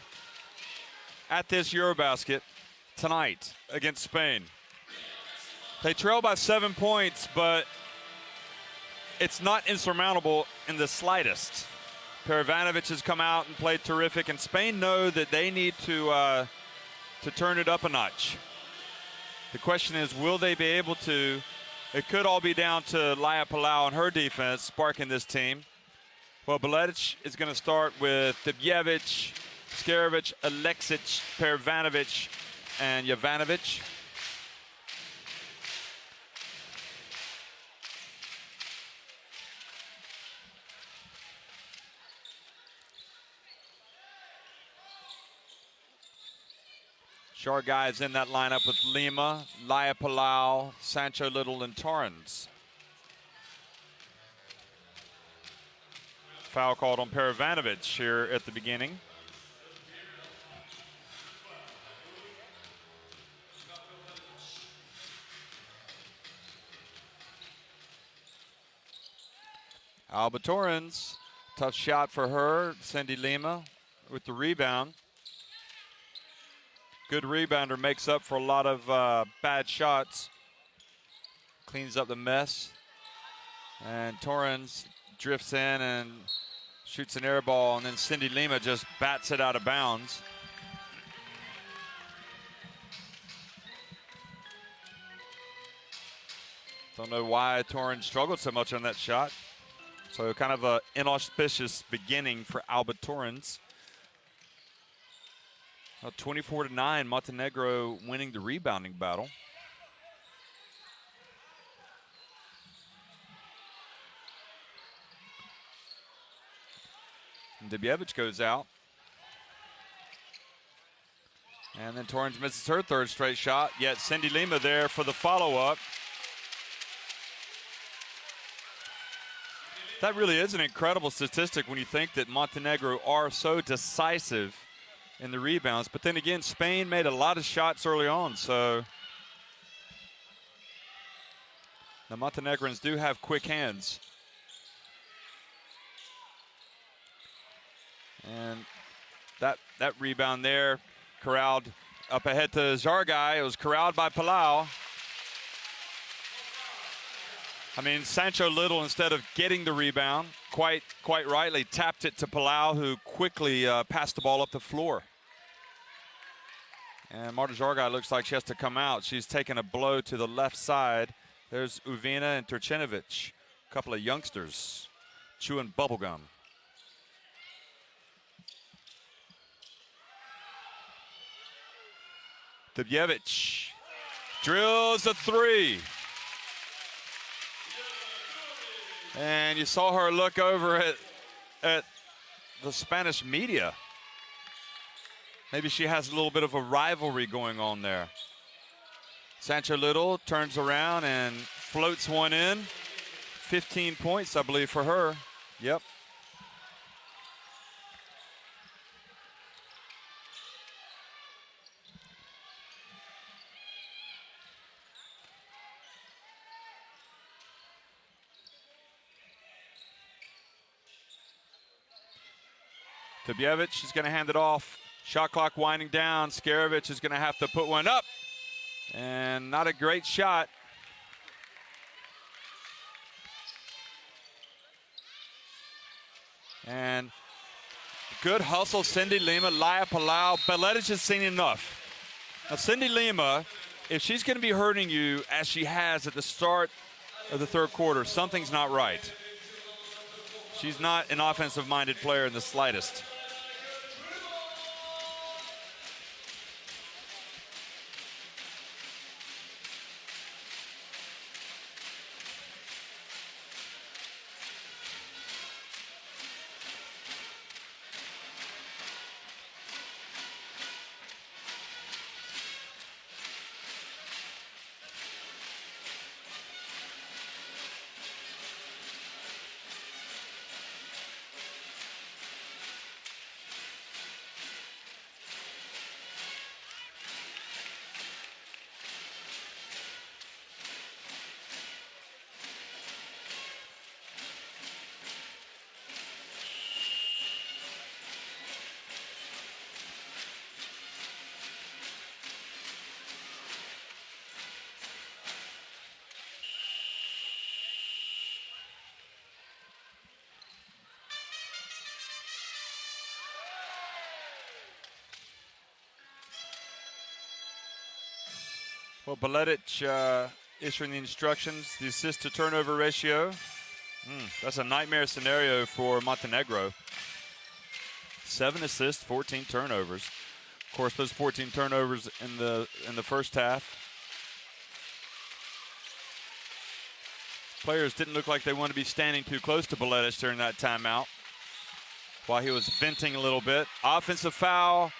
Speaker 1: at this EuroBasket tonight against Spain. They trail by 7 points, but it's not insurmountable in the slightest. Paravanovich has come out and played terrific, and Spain know that they need to turn it up a notch. The question is, will they be able to? It could all be down to Lia Palau and her defense sparking this team. Well, Beledic is going to start with Debjevic, Skarjevic, Aleksic, Paravanovich, and Jovanovic. Short guys in that lineup with Lima, Lia Palau, Sancho Little, and Torrens. Foul called on Paravanovich here at the beginning. Alba Torrens, tough shot for her. Cindy Lima with the rebound. Good rebounder, makes up for a lot of bad shots. Cleans up the mess. And Torrens drifts in and shoots an air ball, and then Cindy Lima just bats it out of bounds. Don't know why Torrens struggled so much on that shot. So kind of an inauspicious beginning for Alba Torrens. 24-9, Montenegro winning the rebounding battle. And Debjevic goes out. And then Torrens misses her third straight shot, yet Cindy Lima there for the follow-up. That really is an incredible statistic when you think that Montenegro are so decisive in the rebounds. But then again, Spain made a lot of shots early on, so the Montenegrins do have quick hands. And that rebound there, corralled up ahead to Zargai. It was corralled by Palau. I mean, Sancho Little, instead of getting the rebound, quite rightly tapped it to Palau, who quickly passed the ball up the floor. And Marta Zargai looks like she has to come out. She's taken a blow to the left side. There's Uvina and Turchinovic, a couple of youngsters chewing bubblegum. Debjevic drills a three. And you saw her look over at the Spanish media. Maybe she has a little bit of a rivalry going on there. Sancho Little turns around and floats one in. 15 points, I believe, for her. Yep. Debjevic is going to hand it off. Shot clock winding down. Skarjevic is going to have to put one up. And not a great shot. And good hustle, Cindy Lima, Lia Palau. Beledic has seen enough. Now, Cindy Lima, if she's going to be hurting you as she has at the start of the third quarter, something's not right. She's not an offensive-minded player in the slightest. Well, Beletic issuing the instructions, the assist to turnover ratio. That's a nightmare scenario for Montenegro. 7 assists, 14 turnovers. Of course, those 14 turnovers in the first half. Players didn't look like they wanted to be standing too close to Beletic during that timeout while he was venting a little bit. Offensive foul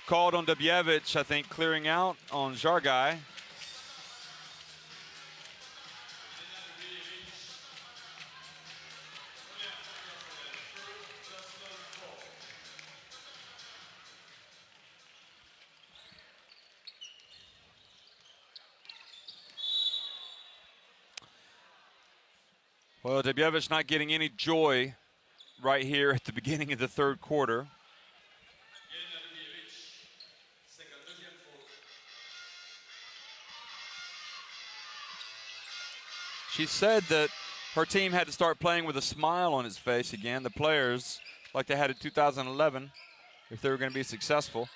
Speaker 1: called on Dominguez, I think, clearing out on Jargai. Well, Dominguez not getting any joy right here at the beginning of the third quarter. She said that her team had to start playing with a smile on its face again, the players, like they had in 2011, if they were going to be successful.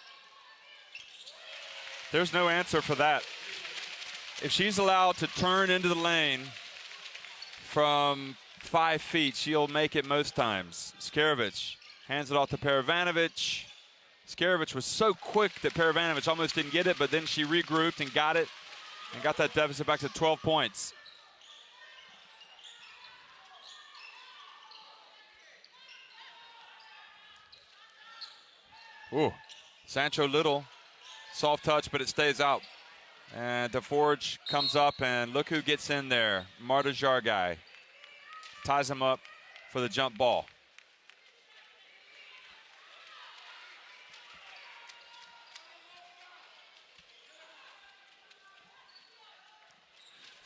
Speaker 1: There's no answer for that. If she's allowed to turn into the lane from 5 feet, she'll make it most times. Skarevich hands it off to Paravanovich. Skarevich was so quick that Paravanovich almost didn't get it, but then she regrouped and got it and got that deficit back to 12 points. Ooh, Sancho Little, soft touch, but it stays out. And DeForge comes up, and look who gets in there. Marta Jargai ties him up for the jump ball.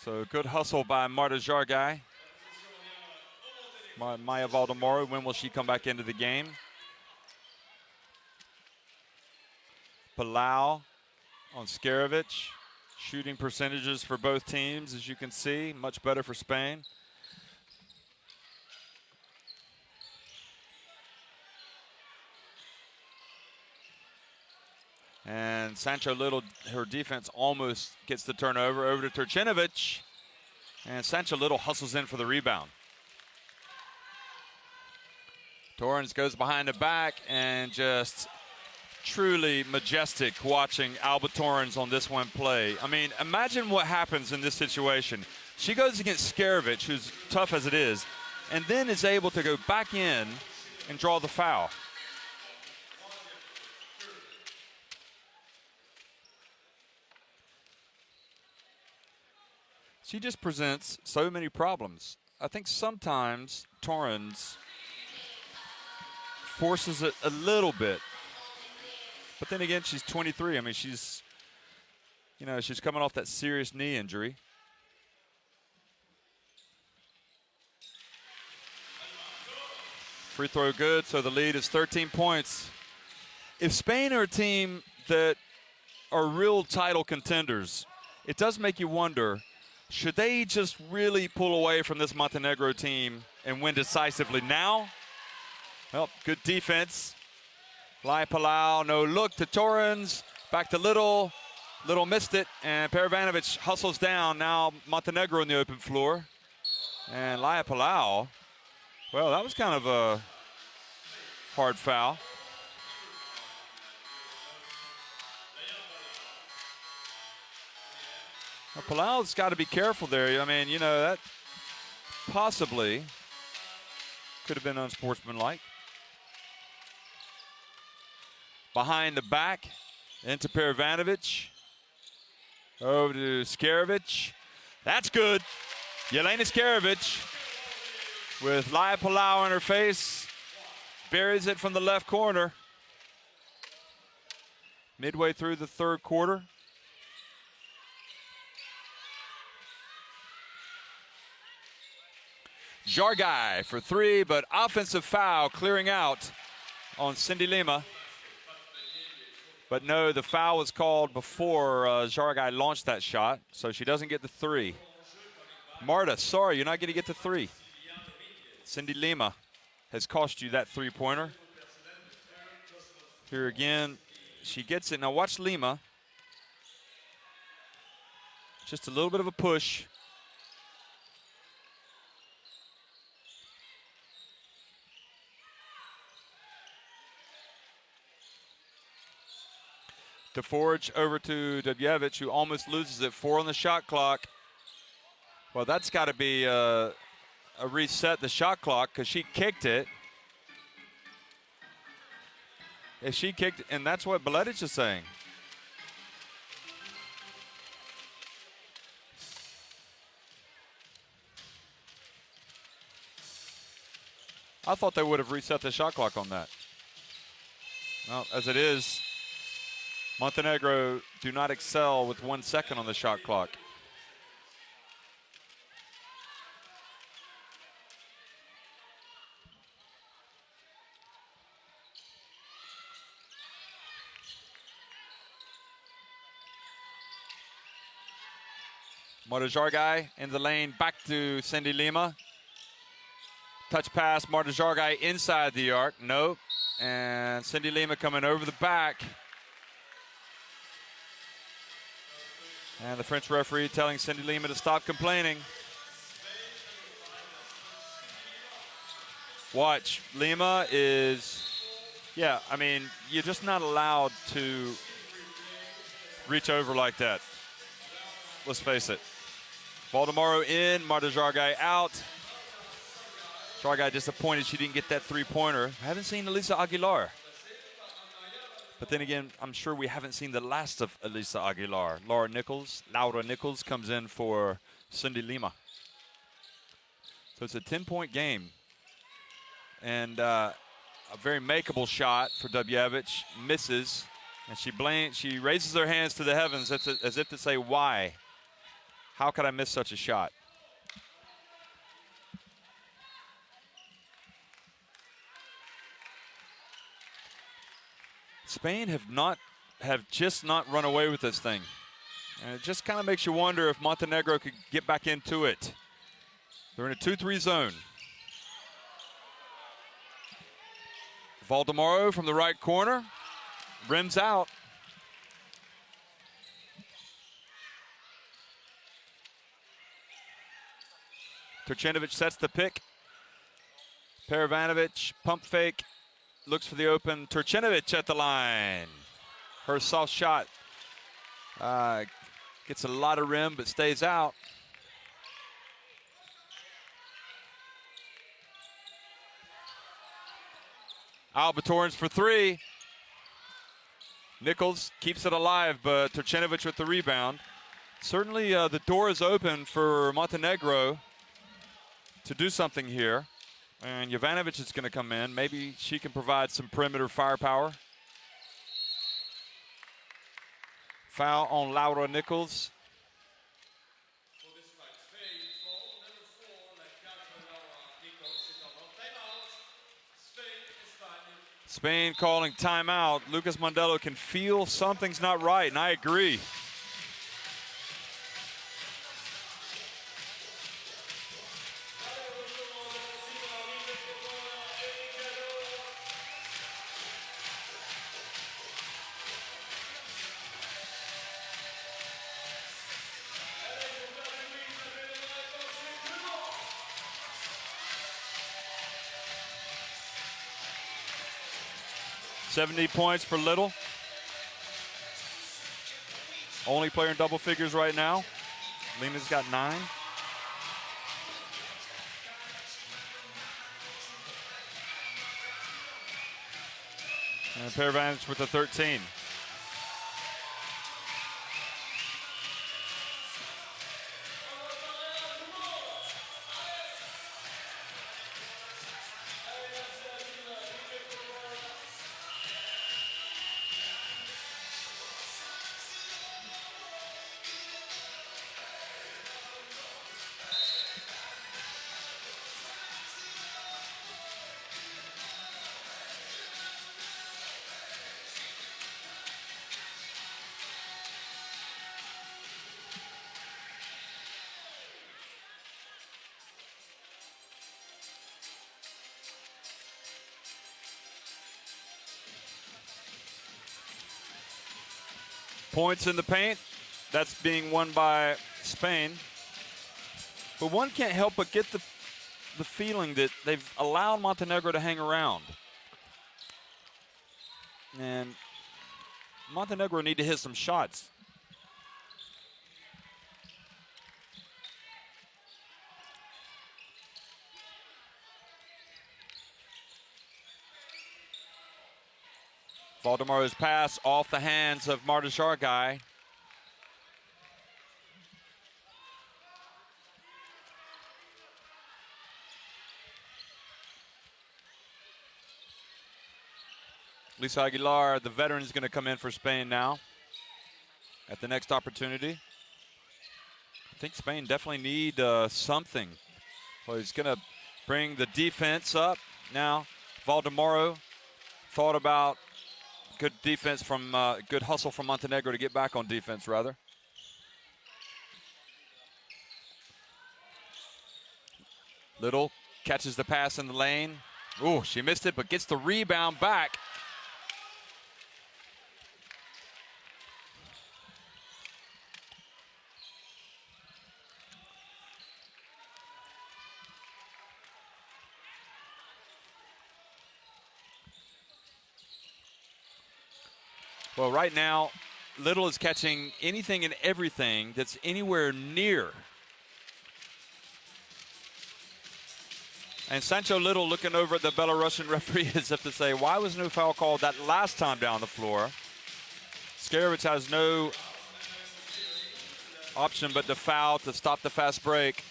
Speaker 1: So good hustle by Marta Jargai. Maya Valdemoro, when will she come back into the game? Palau on Skarevich. Shooting percentages for both teams, as you can see, much better for Spain. And Sancho Little, her defense almost gets the turnover over to Turcinovic. And Sancho Little hustles in for the rebound. Torrens goes behind the back and just truly majestic watching Alba Torrens on this one play. I mean, imagine what happens in this situation. She goes against Skarevich, who's tough as it is, and then is able to go back in and draw the foul. She just presents so many problems. I think sometimes Torrens forces it a little bit. But then again, she's 23. I mean, she's coming off that serious knee injury. Free throw good, so the lead is 13 points. If Spain are a team that are real title contenders, it does make you wonder, should they just really pull away from this Montenegro team and win decisively now? Well, good defense. Lai Palau, no look to Torrens, back to Little. Little missed it, and Paravanovich hustles down. Now Montenegro in the open floor. And Lai Palau, well, that was kind of a hard foul. Well, Palau's got to be careful there. I mean, that possibly could have been unsportsmanlike. Behind the back, into Paravanovich. Over to Skarevich. That's good. Jelena Skarevich with Lai Palau on her face. Buries it from the left corner. Midway through the third quarter. Jargai for 3, but offensive foul clearing out on Cindy Lima. But no, the foul was called before Jargai launched that shot, so she doesn't get the 3. Marta, sorry, you're not going to get the 3. Cindy Lima has cost you that 3-pointer. Here again, she gets it. Now watch Lima. Just a little bit of a push. To forge over to Dominguez, who almost loses it. 4 on the shot clock. Well, that's got to be a reset the shot clock because she kicked it. If she kicked it, and that's what Beletic is saying. I thought they would have reset the shot clock on that. Well, as it is, Montenegro do not excel with 1 second on the shot clock. Marta Jargai in the lane, back to Cindy Lima. Touch pass, Marta Jargai inside the arc, nope. And Cindy Lima coming over the back. And the French referee telling Cindy Lima to stop complaining. Watch, Lima is, yeah, I mean, you're just not allowed to reach over like that. Let's face it. Valdemaro in, Marta Jargai out. Jargai disappointed she didn't get that three-pointer. I haven't seen Elisa Aguilar. But then again, I'm sure we haven't seen the last of Elisa Aguilar. Laura Nichols comes in for Cindy Lima. So it's a 10-point game. And a very makeable shot for Dominguez. Misses. And she raises her hands to the heavens as if to say, why? How could I miss such a shot? Spain have just not run away with this thing. And it just kind of makes you wonder if Montenegro could get back into it. They're in a 2-3 zone. Valdemaro from the right corner. Rims out. Turchenovich sets the pick. Paravanovich, pump fake, looks for the open. Turchenovich at the line. Her soft shot gets a lot of rim, but stays out. Albatorns for 3. Nichols keeps it alive, but Turchenovich with the rebound. Certainly the door is open for Montenegro to do something here. And Jovanovic is going to come in. Maybe she can provide some perimeter firepower. Foul on Laura Nichols. Spain calling timeout. Lucas Mondello can feel something's not right, and I agree. $70 points for Little. Only player in double figures right now. Lima's got 9. And Paravanovich with the 13. Points in the paint. That's being won by Spain. But one can't help but get the feeling that they've allowed Montenegro to hang around. And Montenegro need to hit some shots. Valdemar's pass off the hands of Marta Jargai. Lisa Aguilar, the veteran, is going to come in for Spain now at the next opportunity. I think Spain definitely need something. Well, he's going to bring the defense up now. Valdemaro thought about good defense from, good hustle from Montenegro to get back on defense, rather. Little catches the pass in the lane. Ooh, she missed it, but gets the rebound back. Well, right now, Little is catching anything and everything that's anywhere near. And Sancho Little looking over at the Belarusian referee as if to say, why was no foul called that last time down the floor? Skarevich has no option but to foul to stop the fast break.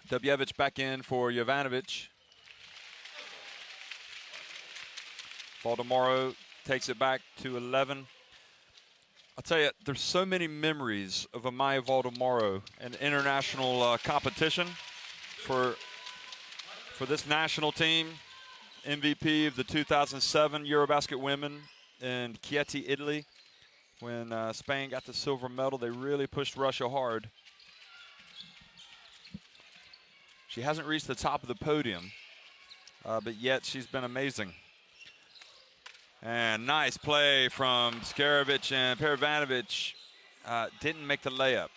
Speaker 1: Dubjevic back in for Jovanovic. Valdemaro takes it back to 11. I'll tell you, there's so many memories of Amaya Valdemaro and international competition for this national team. MVP of the 2007 EuroBasket Women in Chieti, Italy. When Spain got the silver medal, they really pushed Russia hard. She hasn't reached the top of the podium, but yet she's been amazing. And nice play from Skarevich, and Paravanovich didn't make the layup.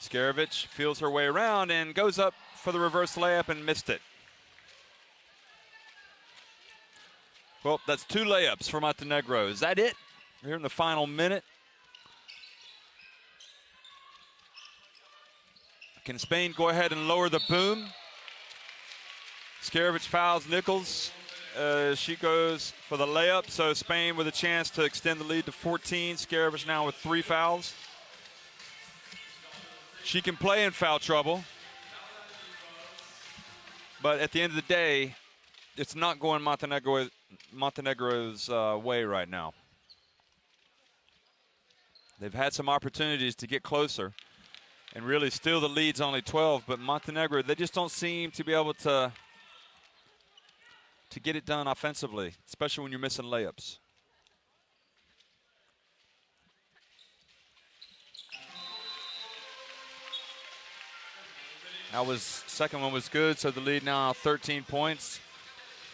Speaker 1: Skarevich feels her way around and goes up for the reverse layup and missed it. Well, that's 2 layups for Montenegro. Is that it? Here in the final minute. Can Spain go ahead and lower the boom? Skarevich fouls Nichols. She goes for the layup, so Spain with a chance to extend the lead to 14. Skarevich now with 3 fouls. She can play in foul trouble, but at the end of the day, it's not going Montenegro's way right now. They've had some opportunities to get closer, and really still the lead's only 12, but Montenegro, they just don't seem to be able to get it done offensively, especially when you're missing layups. Second one was good, so the lead now 13 points.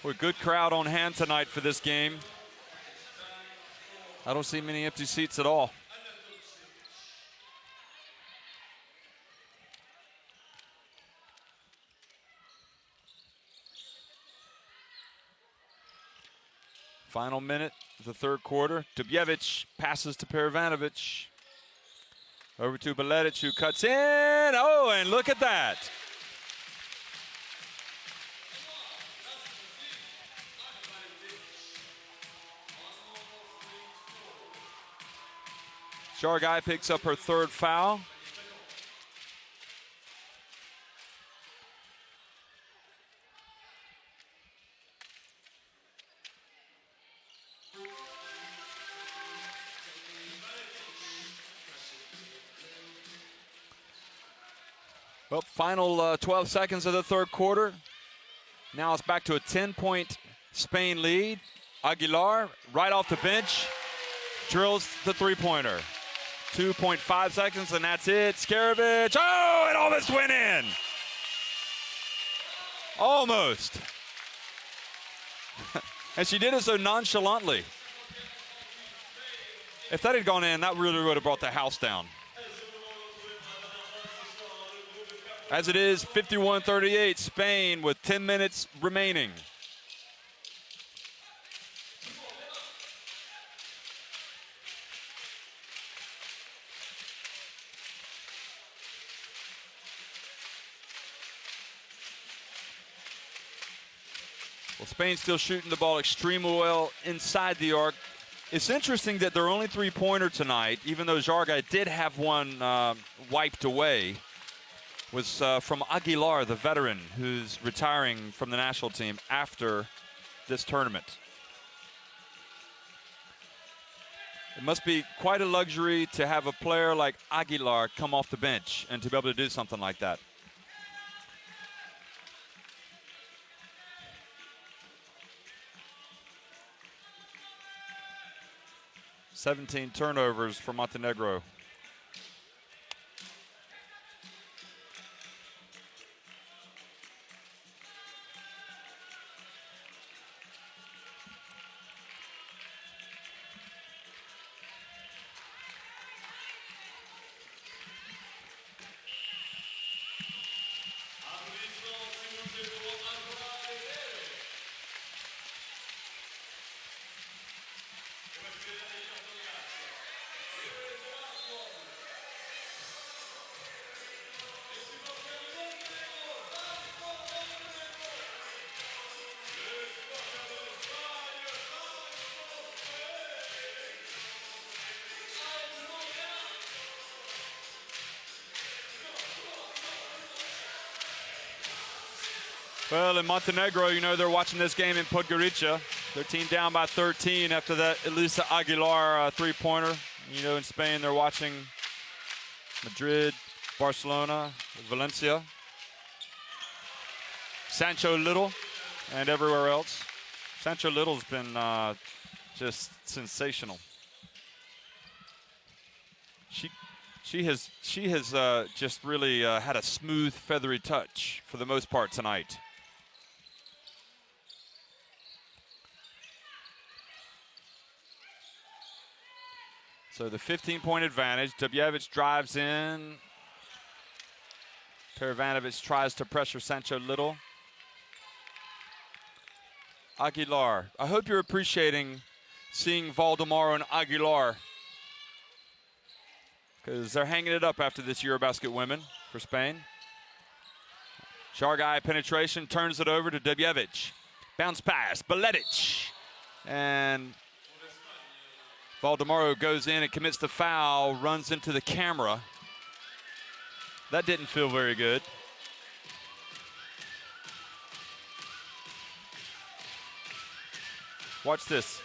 Speaker 1: We're a good crowd on hand tonight for this game. I don't see many empty seats at all. Final minute of the third quarter. Dubjevic passes to Paravanovich. Over to Beletic, who cuts in. Oh, and look at that. Jargai picks up her 3rd foul. Well, final 12 seconds of the third quarter. Now it's back to a 10-point Spain lead. Aguilar right off the bench. Drills the three-pointer. 2.5 seconds, and that's it. Scarovich. Oh, it almost went in. Almost. And she did it so nonchalantly. If that had gone in, that really would have brought the house down. As it is, 51-38, Spain with 10 minutes remaining. Well, Spain's still shooting the ball extremely well inside the arc. It's interesting that their only three-pointer tonight, even though Jargai did have one wiped away, was from Aguilar, the veteran, who's retiring from the national team after this tournament. It must be quite a luxury to have a player like Aguilar come off the bench and to be able to do something like that. "17 turnovers for Montenegro." Well, in Montenegro, you know, they're watching this game in Podgorica. Their team down by 13 after that Elisa Aguilar three-pointer. You know, in Spain, they're watching Madrid, Barcelona, Valencia, Sancho Little, and everywhere else. Sancho Little's been just sensational. She has just really had a smooth, feathery touch for the most part tonight. So the 15-point advantage. Dobijevic drives in. Paravanovich tries to pressure Sancho Little. Aguilar. I hope you're appreciating seeing Valdemaro and Aguilar, because they're hanging it up after this EuroBasket women for Spain. Jargai penetration, turns it over to Dobijevic. Bounce pass, Beletic. And Valdemaro goes in and commits the foul, runs into the camera. That didn't feel very good. Watch this.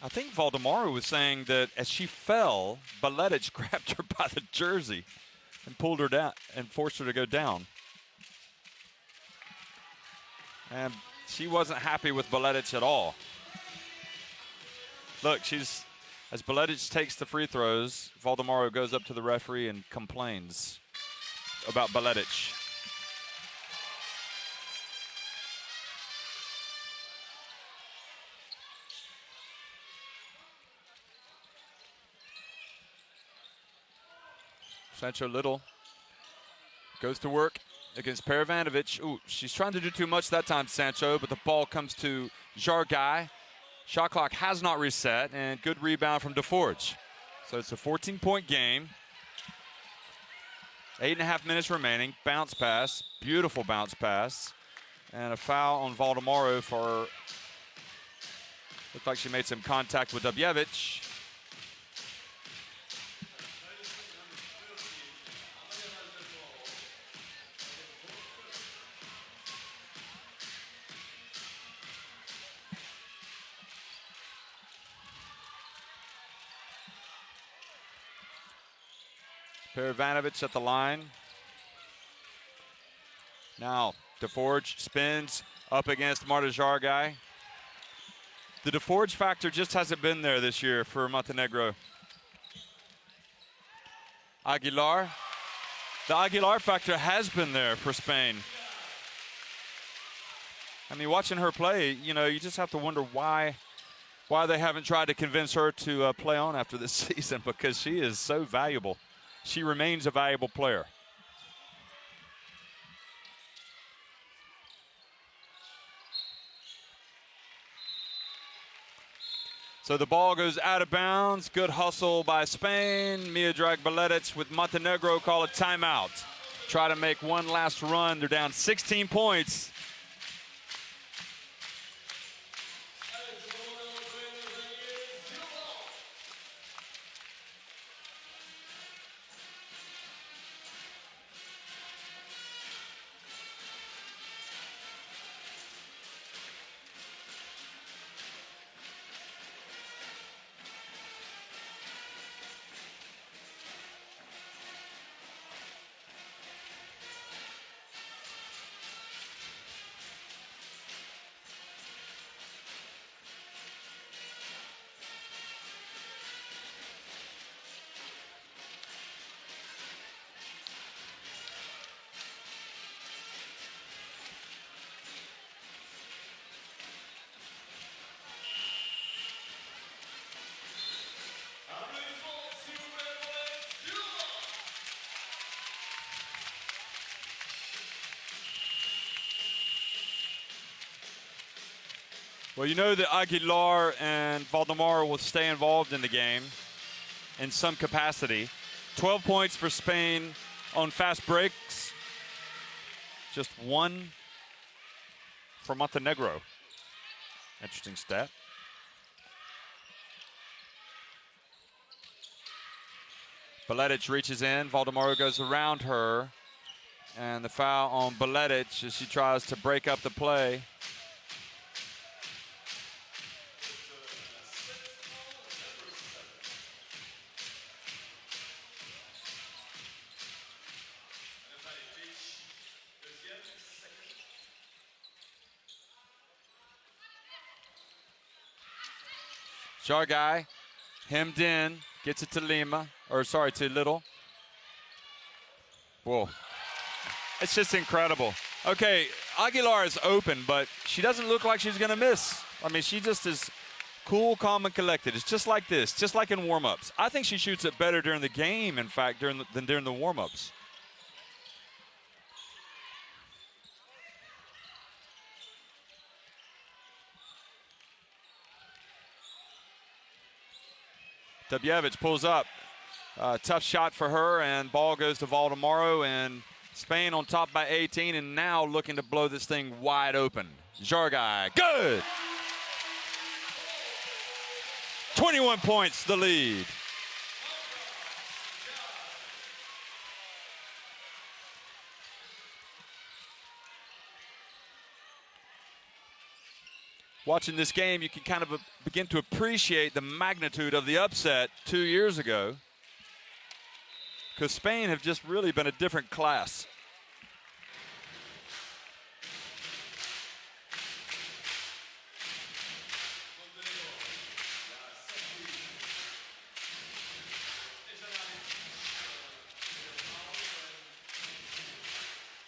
Speaker 1: I think Valdemaro was saying that as she fell, Beletic grabbed her by the jersey and pulled her down and forced her to go down. And she wasn't happy with Beletic at all. Look, as Beletic takes the free throws, Valdemaro goes up to the referee and complains about Beletic. Sancho Little goes to work against Paravanovich. Ooh, she's trying to do too much that time, Sancho, but the ball comes to Jargai. Shot clock has not reset, and good rebound from DeForge. So it's a 14-point game. 8.5 minutes remaining. Bounce pass, beautiful bounce pass. And a foul on Valdemaro for, looked like she made some contact with Dobijevic. Paravanovich at the line. Now, DeForge spins up against Marta Jargai. The DeForge factor just hasn't been there this year for Montenegro. Aguilar. The Aguilar factor has been there for Spain. I mean, watching her play, you know, you just have to wonder why they haven't tried to convince her to play on after this season, because she is so valuable. She remains a valuable player. So the ball goes out of bounds. Good hustle by Spain. Miodrag Baletić with Montenegro call a timeout. Try to make one last run. They're down 16 points. Well, you know that Aguilar and Valdemar will stay involved in the game in some capacity. 12 points for Spain on fast breaks. Just 1 for Montenegro. Interesting stat. Baletić reaches in. Valdemar goes around her. And the foul on Baletić as she tries to break up the play. Jargai, hemmed in, gets it to Lima, or sorry, to Little. Whoa, it's just incredible. Okay, Aguilar is open, but she doesn't look like she's gonna miss. I mean, she just is cool, calm, and collected. It's just like this, just like in warm-ups. I think she shoots it better during the game, in fact, than during the warm-ups. Tebjevic pulls up. Tough shot for her, and ball goes to Valdemaro, and Spain on top by 18, and now looking to blow this thing wide open. Jargai, good! 21 points, the lead. Watching this game, you can kind of begin to appreciate the magnitude of the upset 2 years ago, because Spain have just really been a different class.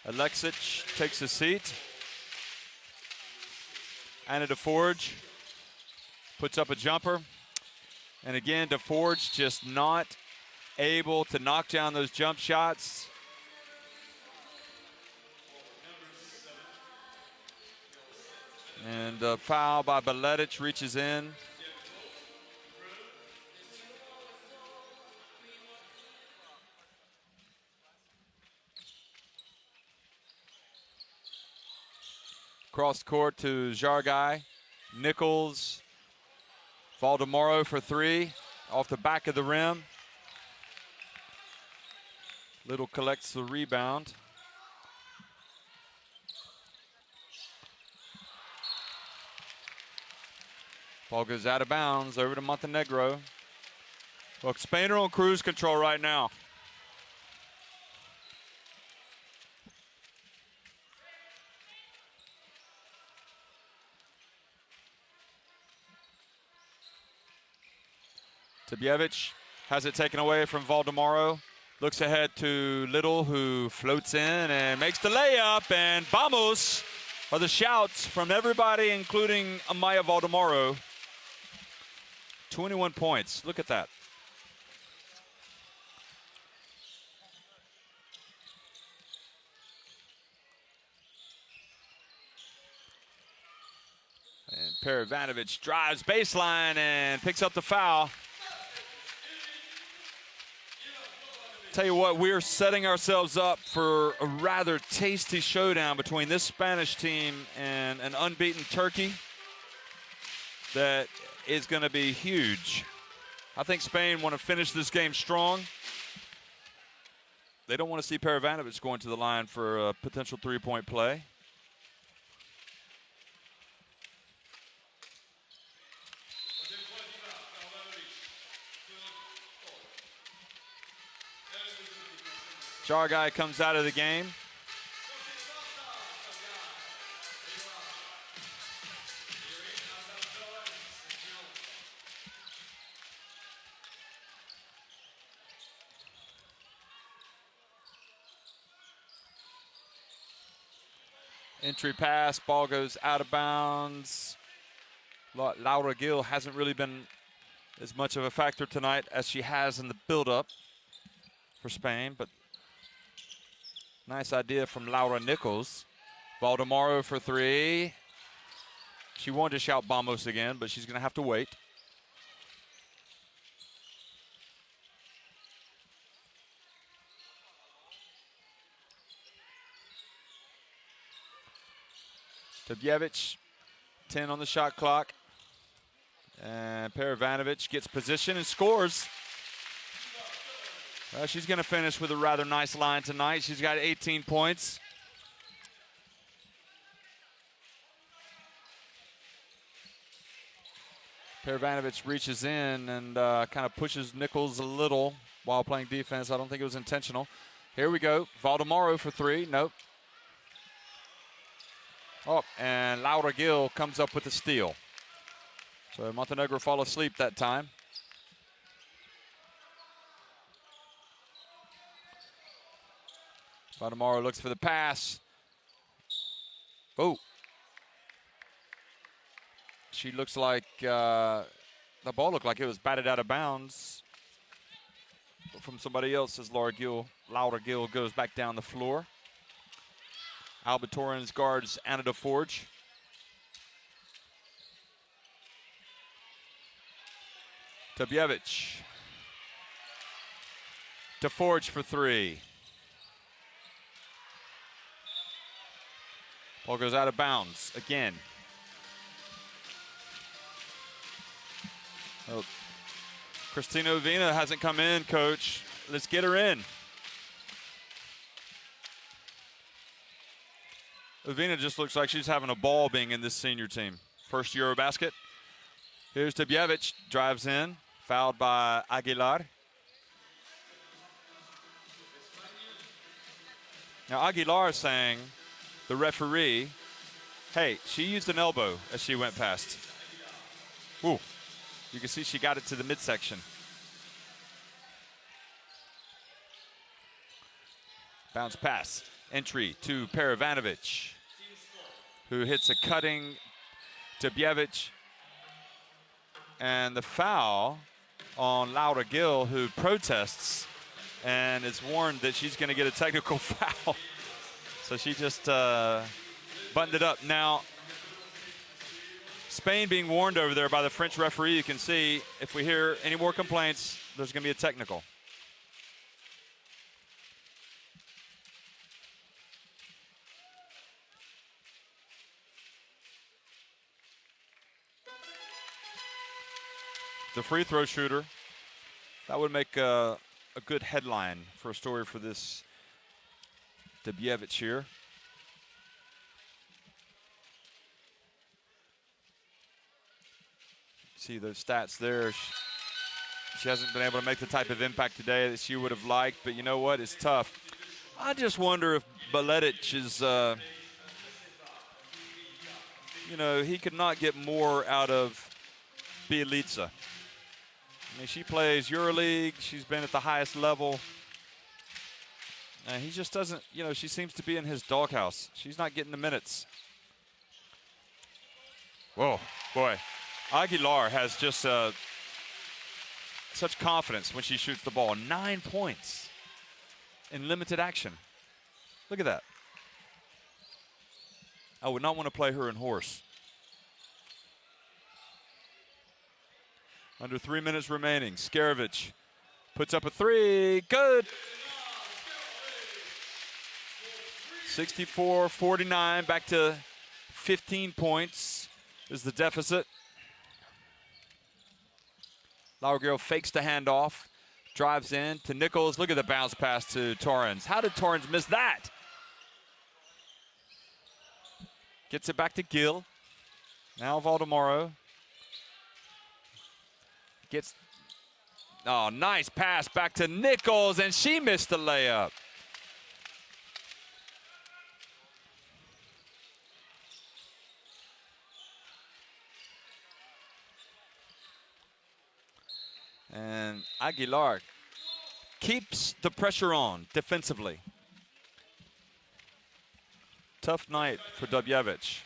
Speaker 1: Alexic takes a seat. Anna DeForge puts up a jumper. And again, DeForge just not able to knock down those jump shots. And a foul by Baletić reaches in. Cross court to Jargai. Nichols. Valdemaro for 3 off the back of the rim. Little collects the rebound. Ball goes out of bounds over to Montenegro. Well, Spain are on cruise control right now. Tebjevic has it taken away from Valdemaro. Looks ahead to Little, who floats in and makes the layup. And vamos are the shouts from everybody, including Amaya Valdemaro. 21 points. Look at that. And Paravanovich drives baseline and picks up the foul. Tell you what, we're setting ourselves up for a rather tasty showdown between this Spanish team and an unbeaten Turkey that is going to be huge. I think Spain want to finish this game strong. They don't want to see Paravanovich going to the line for a potential three-point play. Jargai comes out of the game. Entry pass, ball goes out of bounds. Laura Gil hasn't really been as much of a factor tonight as she has in the build-up for Spain, but nice idea from Laura Nichols. Valdemaro for three. She wanted to shout Vamos again, but she's going to have to wait. Tebjevic, 10 on the shot clock. And Paravanovich gets position and scores. Well, she's going to finish with a rather nice line tonight. She's got 18 points. Paravanovich reaches in and kind of pushes Nichols a little while playing defense. I don't think it was intentional. Here we go. Valdemaro for three. Nope. Oh, and Laura Gil comes up with a steal. So Montenegro fall asleep that time. Valdemaro looks for the pass. Oh. She looks like the ball looked like it was batted out of bounds from somebody else as Laura Gil goes back down the floor. Alba Torrens guards Anna DeForge. Tebjevic. DeForge for three. Ball goes out of bounds again. Oh, Christina Ovina hasn't come in, coach. Let's get her in. Ovina just looks like she's having a ball being in this senior team. First EuroBasket. Here's Tebjevic, drives in, fouled by Aguilar. Now Aguilar is saying, the referee, hey, she used an elbow as she went past. Ooh, you can see she got it to the midsection. Bounce pass, entry to Paravanovich, who hits a cutting Tebjevic. And the foul on Laura Gil, who protests and is warned that she's going to get a technical foul. So she just buttoned it up. Now, Spain being warned over there by the French referee. You can see if we hear any more complaints, there's going to be a technical. The free throw shooter. That would make a good headline for a story for this Tebjevic here. See those stats there. She hasn't been able to make the type of impact today that she would have liked, but you know what? It's tough. I just wonder if Beletic is, you know, he could not get more out of Bielica. I mean, she plays EuroLeague. She's been at the highest level. And he just doesn't, you know, she seems to be in his doghouse. She's not getting the minutes. Whoa, boy. Aguilar has just such confidence when she shoots the ball. 9 points in limited action. Look at that. I would not want to play her in horse. Under 3 minutes remaining. Scarovich puts up a three. Good. 64-49, back to 15 points is the deficit. Lauragirl fakes the handoff, drives in to Nichols. Look at the bounce pass to Torrens. How did Torrens miss that? Gets it back to Gill. Now Valdemaro. Gets, oh, nice pass back to Nichols, and she missed the layup. And Aguilar keeps the pressure on defensively. Tough night for Dobievich.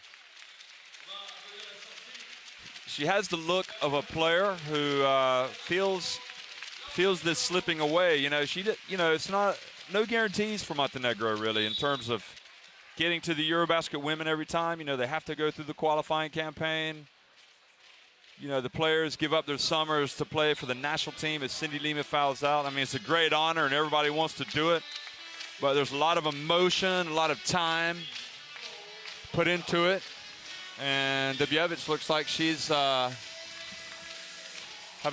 Speaker 1: She has the look of a player who feels this slipping away. You know, it's no guarantees for Montenegro really in terms of getting to the EuroBasket women every time. You know, they have to go through the qualifying campaign. You know, the players give up their summers to play for the national team as Cindy Lima fouls out. I mean, it's a great honor and everybody wants to do it. But there's a lot of emotion, a lot of time put into it. And Dobievich looks like she's having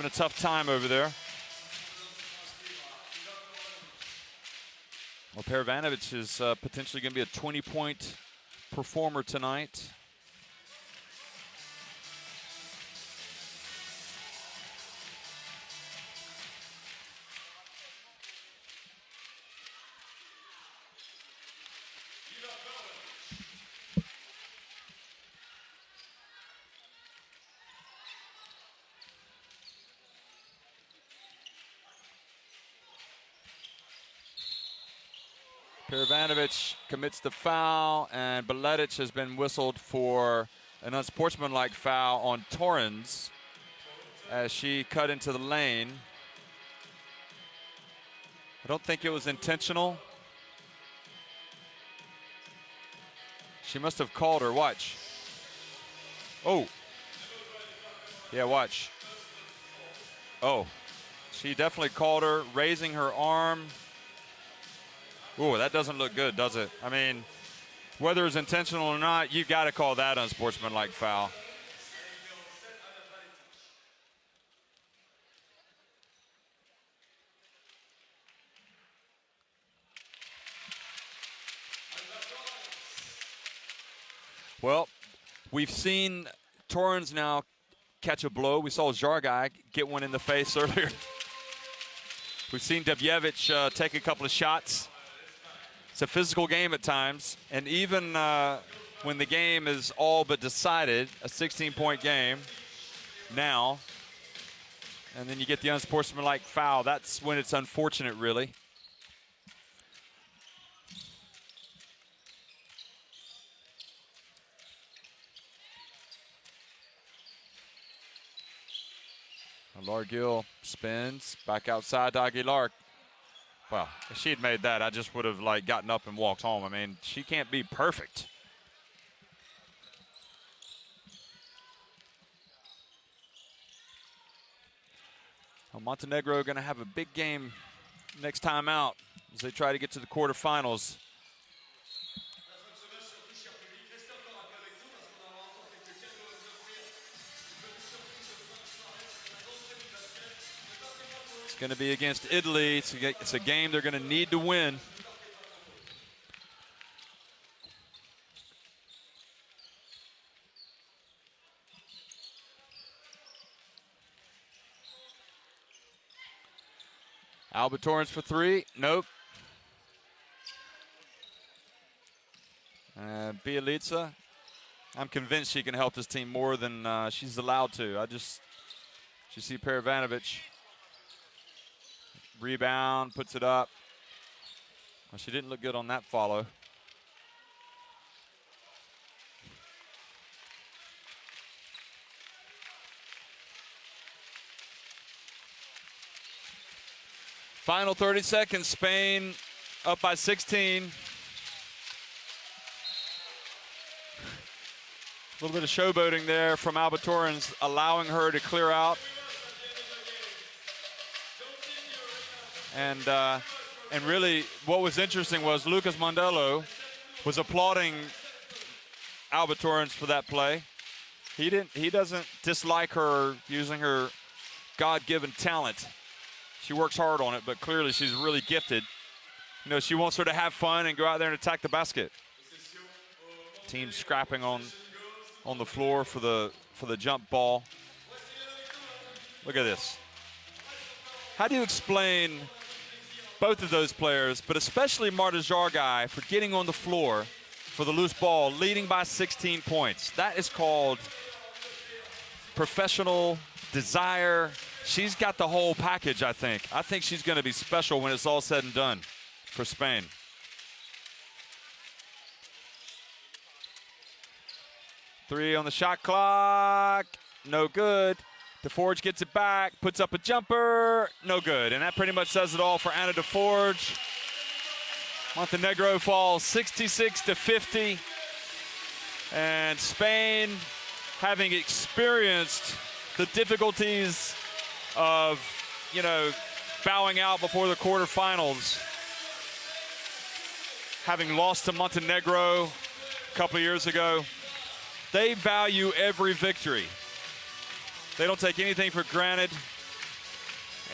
Speaker 1: a tough time over there. Well, Paravanovich is potentially going to be a 20-point performer tonight. Paravanovich commits the foul, and Beletic has been whistled for an unsportsmanlike foul on Torrens as she cut into the lane. I don't think it was intentional. She must have called her. Watch. Oh. Yeah, watch. Oh. She definitely called her, raising her arm. Ooh, that doesn't look good, does it? I mean, whether it's intentional or not, you've got to call that unsportsmanlike foul. Well, we've seen Torrens now catch a blow. We saw Jargai get one in the face earlier. We've seen Dobievich take a couple of shots. It's a physical game at times, and even when the game is all but decided, a 16-point game now, and then you get the unsportsmanlike foul, that's when it's unfortunate, really. Largill spins back outside to Aguilar. Well, if she had made that, I just would have gotten up and walked home. I mean, she can't be perfect. Well, Montenegro going to have a big game next time out as they try to get to the quarterfinals. It's going to be against Italy. It's a game they're going to need to win. Alba Torrens for three. Nope. Bielitsa. I'm convinced she can help this team more than she's allowed to. You see Paravanovich Rebound, puts it up. Well, she didn't look good on that follow. Final 30 seconds, Spain up by 16. A little bit of showboating there from Alba Torrens, allowing her to clear out. And really what was interesting was Lucas Mondello was applauding Alba Torrens for that play. He doesn't dislike her using her God-given talent. She works hard on it, but clearly she's really gifted. You know, she wants her to have fun and go out there and attack the basket. Team scrapping on the floor for the jump ball. Look at this. How do you explain both of those players, but especially Marta Jargai, for getting on the floor for the loose ball, leading by 16 points? That is called professional desire. She's got the whole package, I think. I think she's going to be special when it's all said and done for Spain. Three on the shot clock, no good. DeForge gets it back, puts up a jumper, no good. And that pretty much says it all for Anna DeForge. Montenegro falls 66-50. And Spain, having experienced the difficulties of, you know, bowing out before the quarterfinals, having lost to Montenegro a couple of years ago, they value every victory. They don't take anything for granted.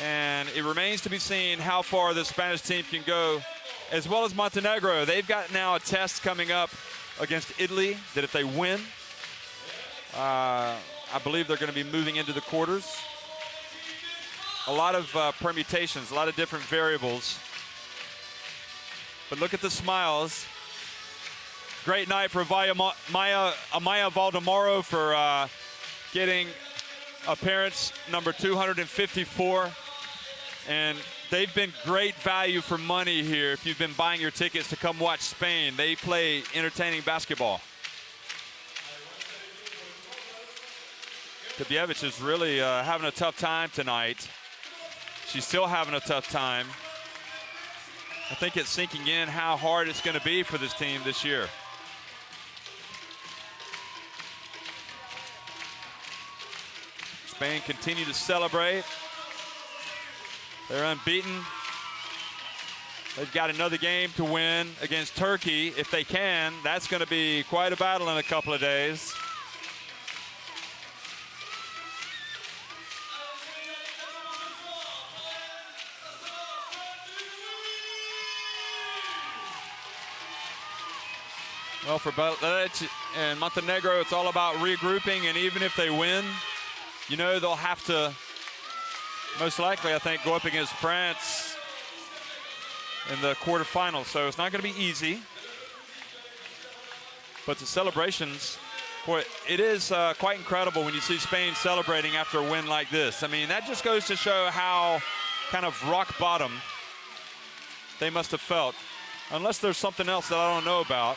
Speaker 1: And it remains to be seen how far the Spanish team can go, as well as Montenegro. They've got now a test coming up against Italy that if they win, I believe they're going to be moving into the quarters. A lot of permutations, a lot of different variables. But look at the smiles. Great night for Amaya Valdemaro for getting appearance number 254. And they've been great value for money here if you've been buying your tickets to come watch Spain. They play entertaining basketball. Kabievich is really having a tough time tonight. She's still having a tough time. I think it's sinking in how hard it's going to be for this team this year. Spain continue to celebrate. They're unbeaten. They've got another game to win against Turkey if they can. That's going to be quite a battle in a couple of days. Well, for Belic and Montenegro, it's all about regrouping, and even if they win, you know they'll have to, most likely, I think, go up against France in the quarterfinals. So it's not going to be easy. But the celebrations, boy, it is quite incredible when you see Spain celebrating after a win like this. I mean, that just goes to show how kind of rock bottom they must have felt. Unless there's something else that I don't know about.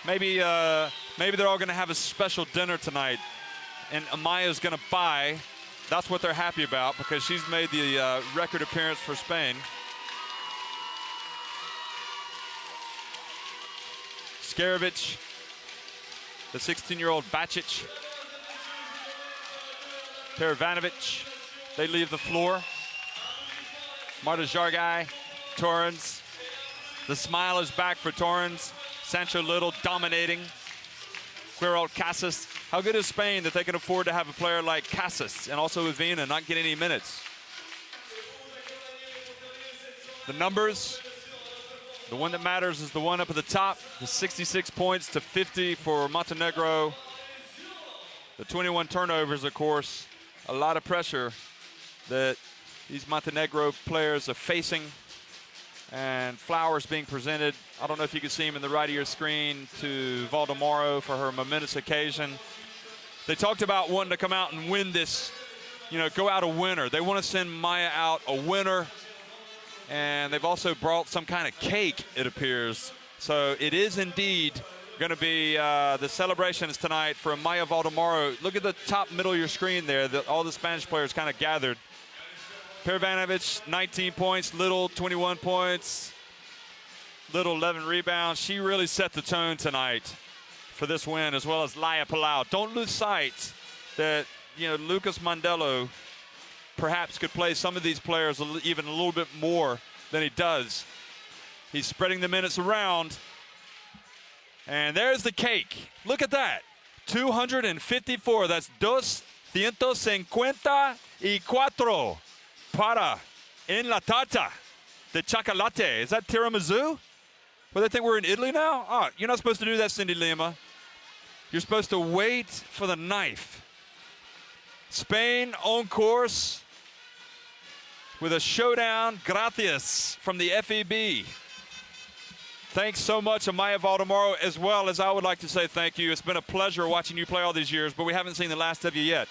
Speaker 1: Maybe they're all going to have a special dinner tonight, and Amaya's going to buy. That's what they're happy about, because she's made the record appearance for Spain. Skarevich, the 16-year-old Bacic, Paravanovich, they leave the floor. Marta Jargai, Torrens. The smile is back for Torrens. Sancho Little dominating. Quirrell Casas. How good is Spain that they can afford to have a player like Casas and also Ivina not get any minutes? The numbers, the one that matters is the one up at the top. The 66 points to 50 for Montenegro. The 21 turnovers, of course. A lot of pressure that these Montenegro players are facing. And flowers being presented. I don't know if you can see him in the right of your screen, to Valdemaro for her momentous occasion. They talked about wanting to come out and win this, you know, go out a winner. They want to send Maya out a winner. And they've also brought some kind of cake, it appears. So it is indeed going to be the celebrations tonight for Maya Valdemaro. Look at the top middle of your screen there. All the Spanish players kind of gathered. Paravanovich, 19 points. Little, 21 points. Little, 11 rebounds. She really set the tone tonight for this win, as well as Laia Palau. Don't lose sight that, you know, Lucas Mandelo perhaps could play some of these players even a little bit more than he does. He's spreading the minutes around. And there's the cake. Look at that. 254. That's 254 para en la tarta de chocolate. Is that tiramisu? Well, they think we're in Italy now? Oh, you're not supposed to do that, Cindy Lima. You're supposed to wait for the knife. Spain on course with a showdown gratis from the FIBA. Thanks so much, Amaya Valdemaro, as well as I would like to say thank you. It's been a pleasure watching you play all these years, but we haven't seen the last of you yet.